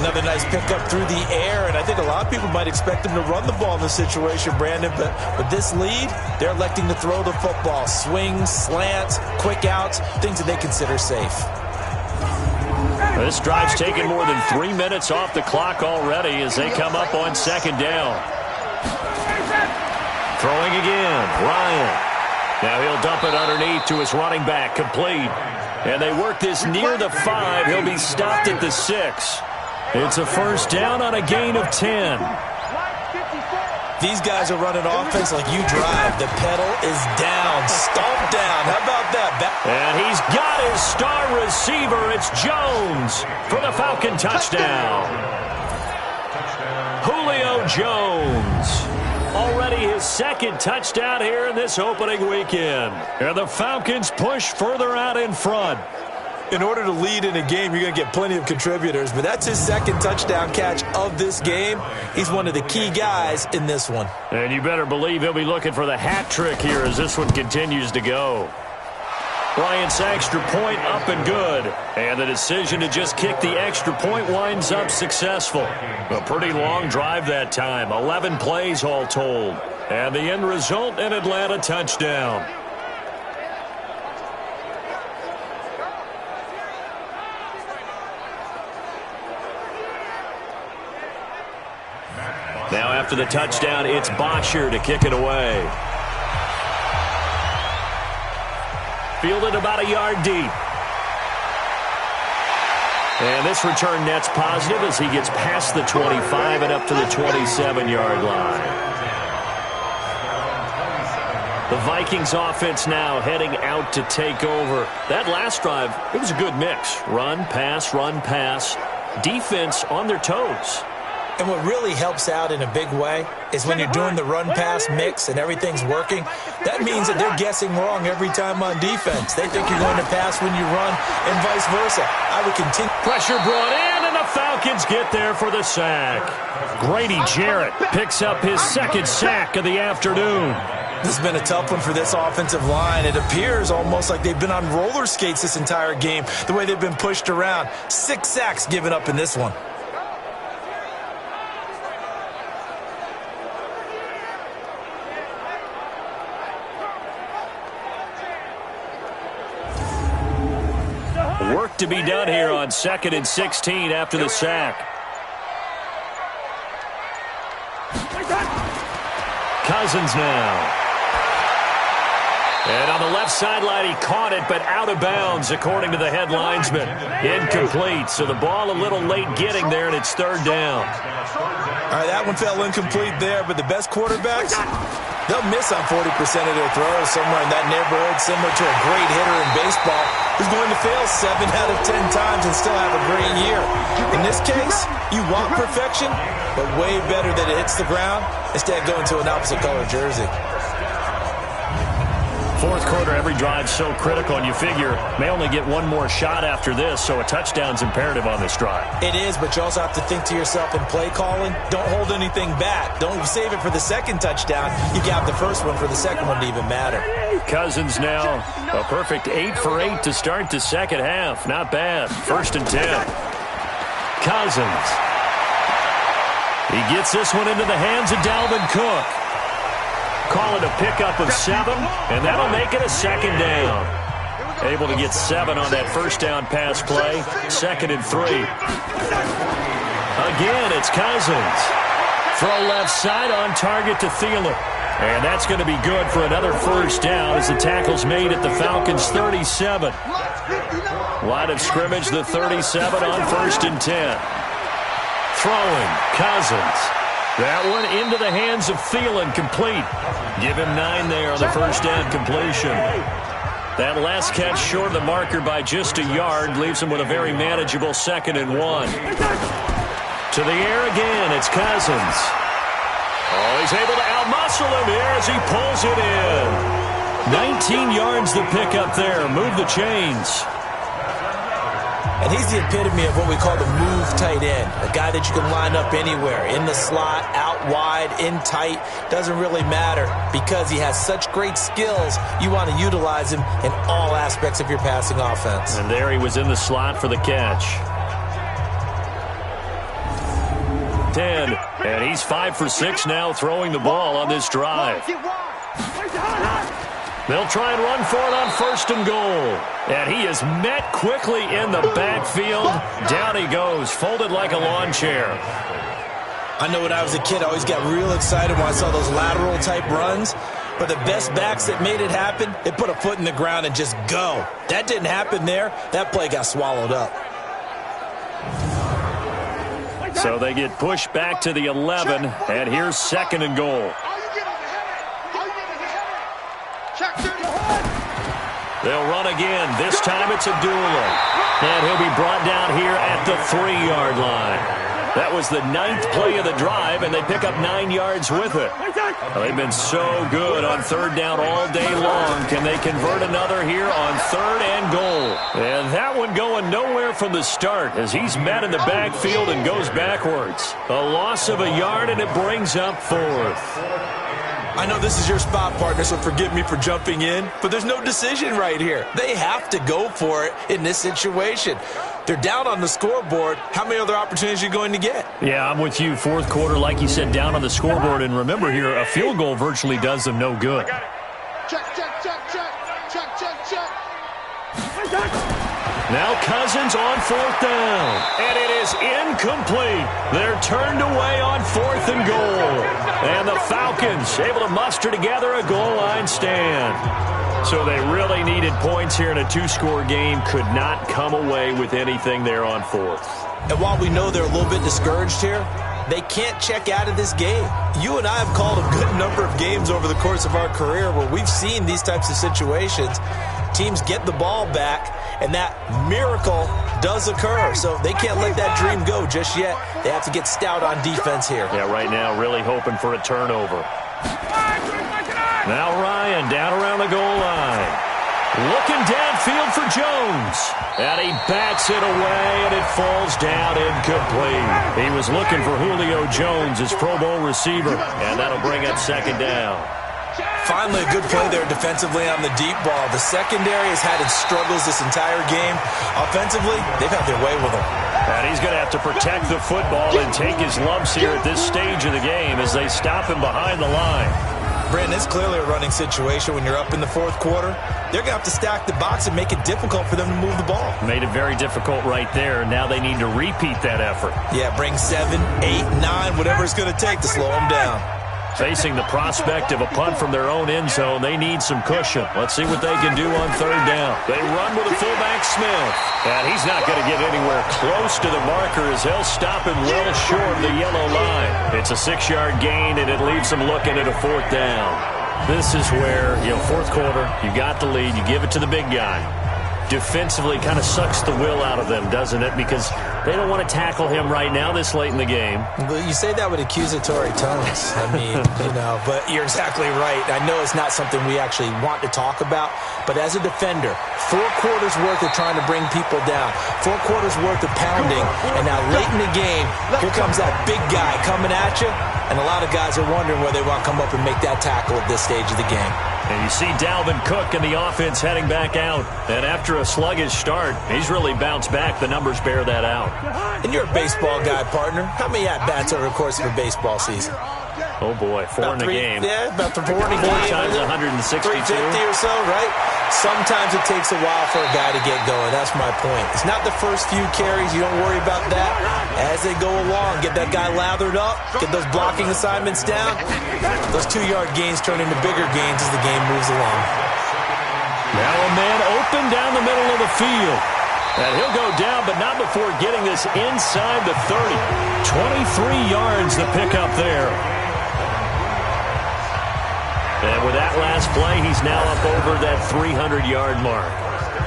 Another nice pickup through the air, and I think a lot of people might expect them to run the ball in this situation, Brandon, but with this lead, they're electing to throw the football. Swings, slants, quick outs, things that they consider safe. This drive's taken more than 3 minutes off the clock already as they come up on 2nd down. Throwing again, Ryan. Now he'll dump it underneath to his running back, complete. And they work this near the 5. He'll be stopped at the 6. It's a 1st down on a gain of 10. These guys are running offense like you drive. The pedal is down, stomped down. How about that? And he's got his star receiver. It's Jones for the Falcon touchdown. Julio Jones. Already his 2nd touchdown here in this opening weekend. And the Falcons push further out in front. In order to lead in a game, you're going to get plenty of contributors, but that's his 2nd touchdown catch of this game. He's one of the key guys in this one. And you better believe he'll be looking for the hat trick here as this one continues to go. Bryant's extra point up and good. And the decision to just kick the extra point winds up successful. A pretty long drive that time, 11 plays all told. And the end result, an Atlanta touchdown. Now after the touchdown, it's Bosher to kick it away. Fielded about a yard deep. And this return net's positive as he gets past the 25 and up to the 27-yard line. The Vikings offense now heading out to take over. That last drive, it was a good mix. Run, pass. Defense on their toes. And what really helps out in a big way is when you're doing the run-pass mix and everything's working, that means that they're guessing wrong every time on defense. They think you're going to pass when you run and vice versa. I would continue. Pressure brought in, and the Falcons get there for the sack. Grady Jarrett picks up his 2nd sack of the afternoon. This has been a tough one for this offensive line. It appears almost like they've been on roller skates this entire game, the way they've been pushed around. 6 sacks given up in this one. Work to be done here on 2nd and 16 after the sack. Cousins now. And on the left sideline, he caught it, but out of bounds, according to the head linesman. Incomplete, so the ball a little late getting there, and it's 3rd down. All right, that one fell incomplete there, but the best quarterbacks, they'll miss on 40% of their throws somewhere in that neighborhood, similar to a great hitter in baseball who's going to fail 7 out of 10 times and still have a great year. In this case, you want perfection, but way better that it hits the ground instead of going to an opposite color jersey. 4th quarter, every drive so critical, and you figure may only get one more shot after this, so a touchdown's imperative on this drive. It is, but you also have to think to yourself in play calling, don't hold anything back. Don't save it for the second touchdown. You got the first one for the second one to even matter. Cousins now a perfect 8 for 8 to start the second half. Not bad. 1st and 10. Cousins. He gets this one into the hands of Dalvin Cook. Call it a pickup of 7, and that'll make it a 2nd down. Able to get 7 on that 1st down pass play. 2nd and 3. Again, it's Cousins. Throw left side on target to Thielen. And that's going to be good for another 1st down as the tackle's made at the Falcons' 37. Line of scrimmage, the 37 on 1st and 10. Throwing, Cousins. That one into the hands of Thielen, complete. Give him 9 there on the 1st down completion. That last catch short of the marker by just a yard leaves him with a very manageable 2nd and 1. To the air again, it's Cousins. Oh, he's able to outmuscle him here as he pulls it in. 19 yards the pickup there. Move the chains. And he's the epitome of what we call the move tight end, a guy that you can line up anywhere, in the slot, out wide, in tight, doesn't really matter because he has such great skills. You want to utilize him in all aspects of your passing offense. And there he was in the slot for the catch. 10, and he's 5 for 6 now throwing the ball on this drive. They'll try and run for it on 1st and goal. And he is met quickly in the backfield. Down he goes, folded like a lawn chair. I know when I was a kid, I always got real excited when I saw those lateral type runs. But the best backs that made it happen, they put a foot in the ground and just go. That didn't happen there. That play got swallowed up. So they get pushed back to the 11, and here's 2nd and goal. They'll run again. This time it's Abdullah. And he'll be brought down here at the 3-yard line. That was the 9th play of the drive, and they pick up 9 yards with it. They've been so good on 3rd down all day long. Can they convert another here on 3rd and goal? And that one going nowhere from the start as he's met in the backfield and goes backwards. A loss of a yard, and it brings up 4th. I know this is your spot, partner, so forgive me for jumping in, but there's no decision right here. They have to go for it in this situation. They're down on the scoreboard. How many other opportunities are you going to get? Yeah, I'm with you. 4th quarter, like you said, down on the scoreboard. And remember here, a field goal virtually does them no good. Check, check, check, check, check, check, check. Now Cousins on 4th down. And it is incomplete. They're turned away on 4th and goal. And the Falcons able to muster together a goal line stand. So they really needed points here in a 2-score game. Could not come away with anything there on 4th. And while we know they're a little bit discouraged here, they can't check out of this game. You and I have called a good number of games over the course of our career where we've seen these types of situations. Teams get the ball back, and that miracle does occur. So they can't let that dream go just yet. They have to get stout on defense here. Yeah, right now really hoping for a turnover. Now Ryan down around the goal line. Looking downfield for Jones. And he bats it away, and it falls down incomplete. He was looking for Julio Jones, his Pro Bowl receiver, and that'll bring up 2nd down. Finally, a good play there defensively on the deep ball. The secondary has had its struggles this entire game. Offensively, they've had their way with him. And he's going to have to protect the football and take his lumps here at this stage of the game as they stop him behind the line. Brandon, it's clearly a running situation when you're up in the fourth quarter. They're going to have to stack the box and make it difficult for them to move the ball. Made it very difficult right there. Now they need to repeat that effort. Yeah, bring 7, 8, 9, whatever it's going to take to slow them down. Facing the prospect of a punt from their own end zone, they need some cushion. Let's see what they can do on third down. They run with a fullback, Smith. And he's not going to get anywhere close to the marker as they'll stop him well short of the yellow line. It's a 6-yard gain, and it leaves them looking at a fourth down. This is where, fourth quarter, you got the lead, you give it to the big guy. Defensively kind of sucks the will out of them, doesn't it? Because they don't want to tackle him right now this late in the game. Well, you say that with accusatory tones. I mean, but you're exactly right. I know it's not something we actually want to talk about, but as a defender, 4 quarters worth of trying to bring people down, 4 quarters worth of pounding, and now late in the game, here comes that big guy coming at you, and a lot of guys are wondering whether they want to come up and make that tackle at this stage of the game. And you see Dalvin Cook and the offense heading back out. And after a sluggish start, he's really bounced back. The numbers bear that out. And you're a baseball guy, partner. How many at-bats over the course of a baseball season? Oh, boy, 4 in a game. Yeah, about 4 in a game. 4 times 162. 350 or so, right? Sometimes it takes a while for a guy to get going. That's my point. It's not the first few carries. You don't worry about that. As they go along, get that guy lathered up, get those blocking assignments down. Those 2-yard gains turn into bigger gains as the game moves along. Now a man open down the middle of the field. And he'll go down, but not before getting this inside the 30. 23 yards the pickup there. And with that last play, he's now up over that 300-yard mark.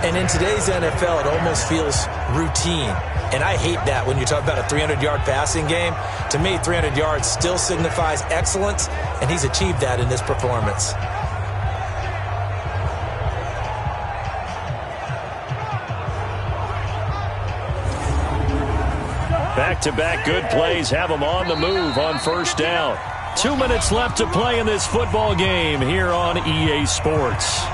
And in today's NFL, it almost feels routine. And I hate that when you talk about a 300-yard passing game. To me, 300 yards still signifies excellence, and he's achieved that in this performance. Back-to-back good plays have them on the move on first down. 2 minutes left to play in this football game here on EA Sports.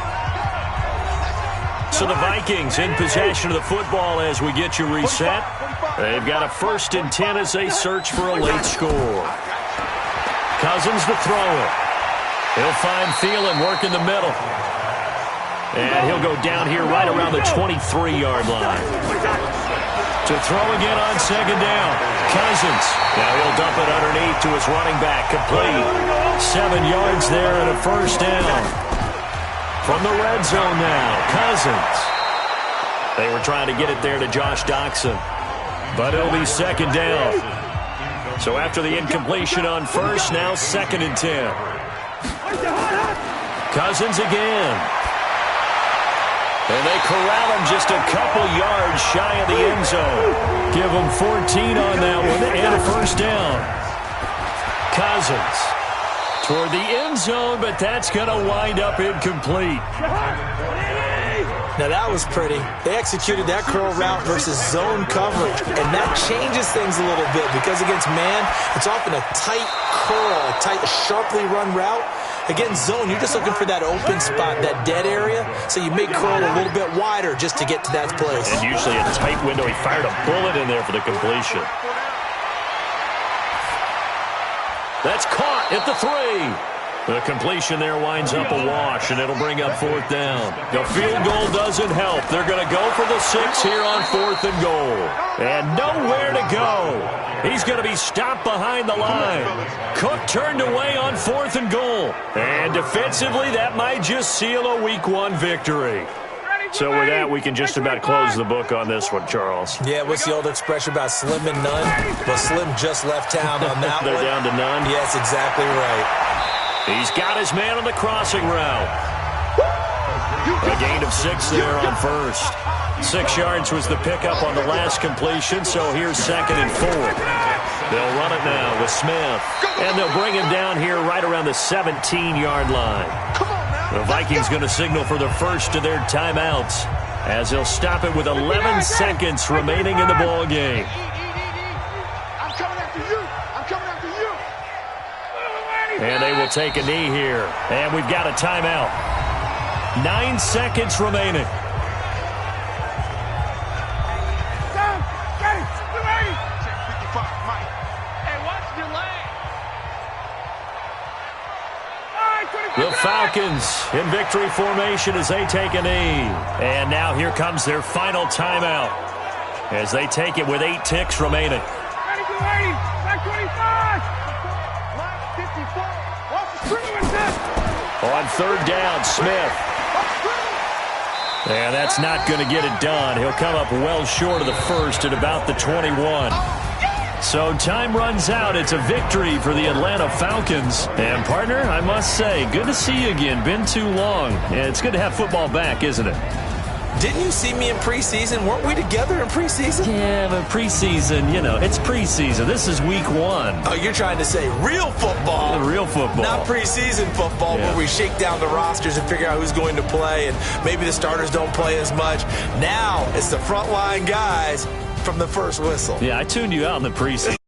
So the Vikings in possession of the football as we get you reset. They've got a 1st and 10 as they search for a late score. Cousins to throw it. He'll find Thielen work in the middle. And he'll go down here right around the 23-yard line. To throw again on 2nd down. Cousins. Now he'll dump it underneath to his running back. Complete. 7 yards there and a 1st down. From the red zone now. Cousins. They were trying to get it there to Josh Doxson. But it'll be 2nd down. So after the incompletion on 1st, now 2nd and 10. Cousins again. And they corral him just a couple yards shy of the end zone. Give him 14 on that one and a 1st down. Cousins toward the end zone, but that's going to wind up incomplete. Now that was pretty. They executed that curl route versus zone coverage, and that changes things a little bit because against man, it's often a tight curl, a tight, sharply run route. Against zone, you're just looking for that open spot, that dead area, so you may curl a little bit wider just to get to that place. And usually a tight window. He fired a bullet in there for the completion. That's caught at the 3. The completion there winds up a wash, and it'll bring up 4th down. The field goal doesn't help. They're going to go for the 6 here on 4th and goal. And nowhere to go. He's going to be stopped behind the line. Cook turned away on 4th and goal. And defensively, that might just seal a Week 1 victory. So with that, we can just about close the book on this one, Charles. Yeah, what's the old expression about slim and none? Well, Slim just left town on that They're one. down to none? Yes, exactly right. He's got his man on the crossing route. A gain of 6 there on 1st. 6 yards was the pickup on the last completion, so here's 2nd and 4. They'll run it now with Smith, and they'll bring him down here right around the 17-yard line. The Vikings going to signal for the first of their timeouts as they'll stop it with 11 seconds remaining in the ball game. I'm coming after you. I'm coming after you. And they will take a knee here. And we've got a timeout. 9 seconds remaining. Down. Get it. Delay. Check 55, Mike. Hey, watch delay. All right, 25. Falcons in victory formation as they take a knee. And now here comes their final timeout as they take it with 8 ticks remaining. Ready to 80. Back 25. On third down, Smith. And that's not going to get it done. He'll come up well short of the first at about the 21. So time runs out. It's a victory for the Atlanta Falcons. And, partner, I must say, good to see you again. Been too long. And it's good to have football back, isn't it? Didn't you see me in preseason? Weren't we together in preseason? Yeah, but preseason, it's preseason. This is week 1. Oh, you're trying to say real football. Real football. Not preseason football where we shake down the rosters and figure out who's going to play, and maybe the starters don't play as much. Now it's the frontline guys from the first whistle. Yeah, I tuned you out in the preseason.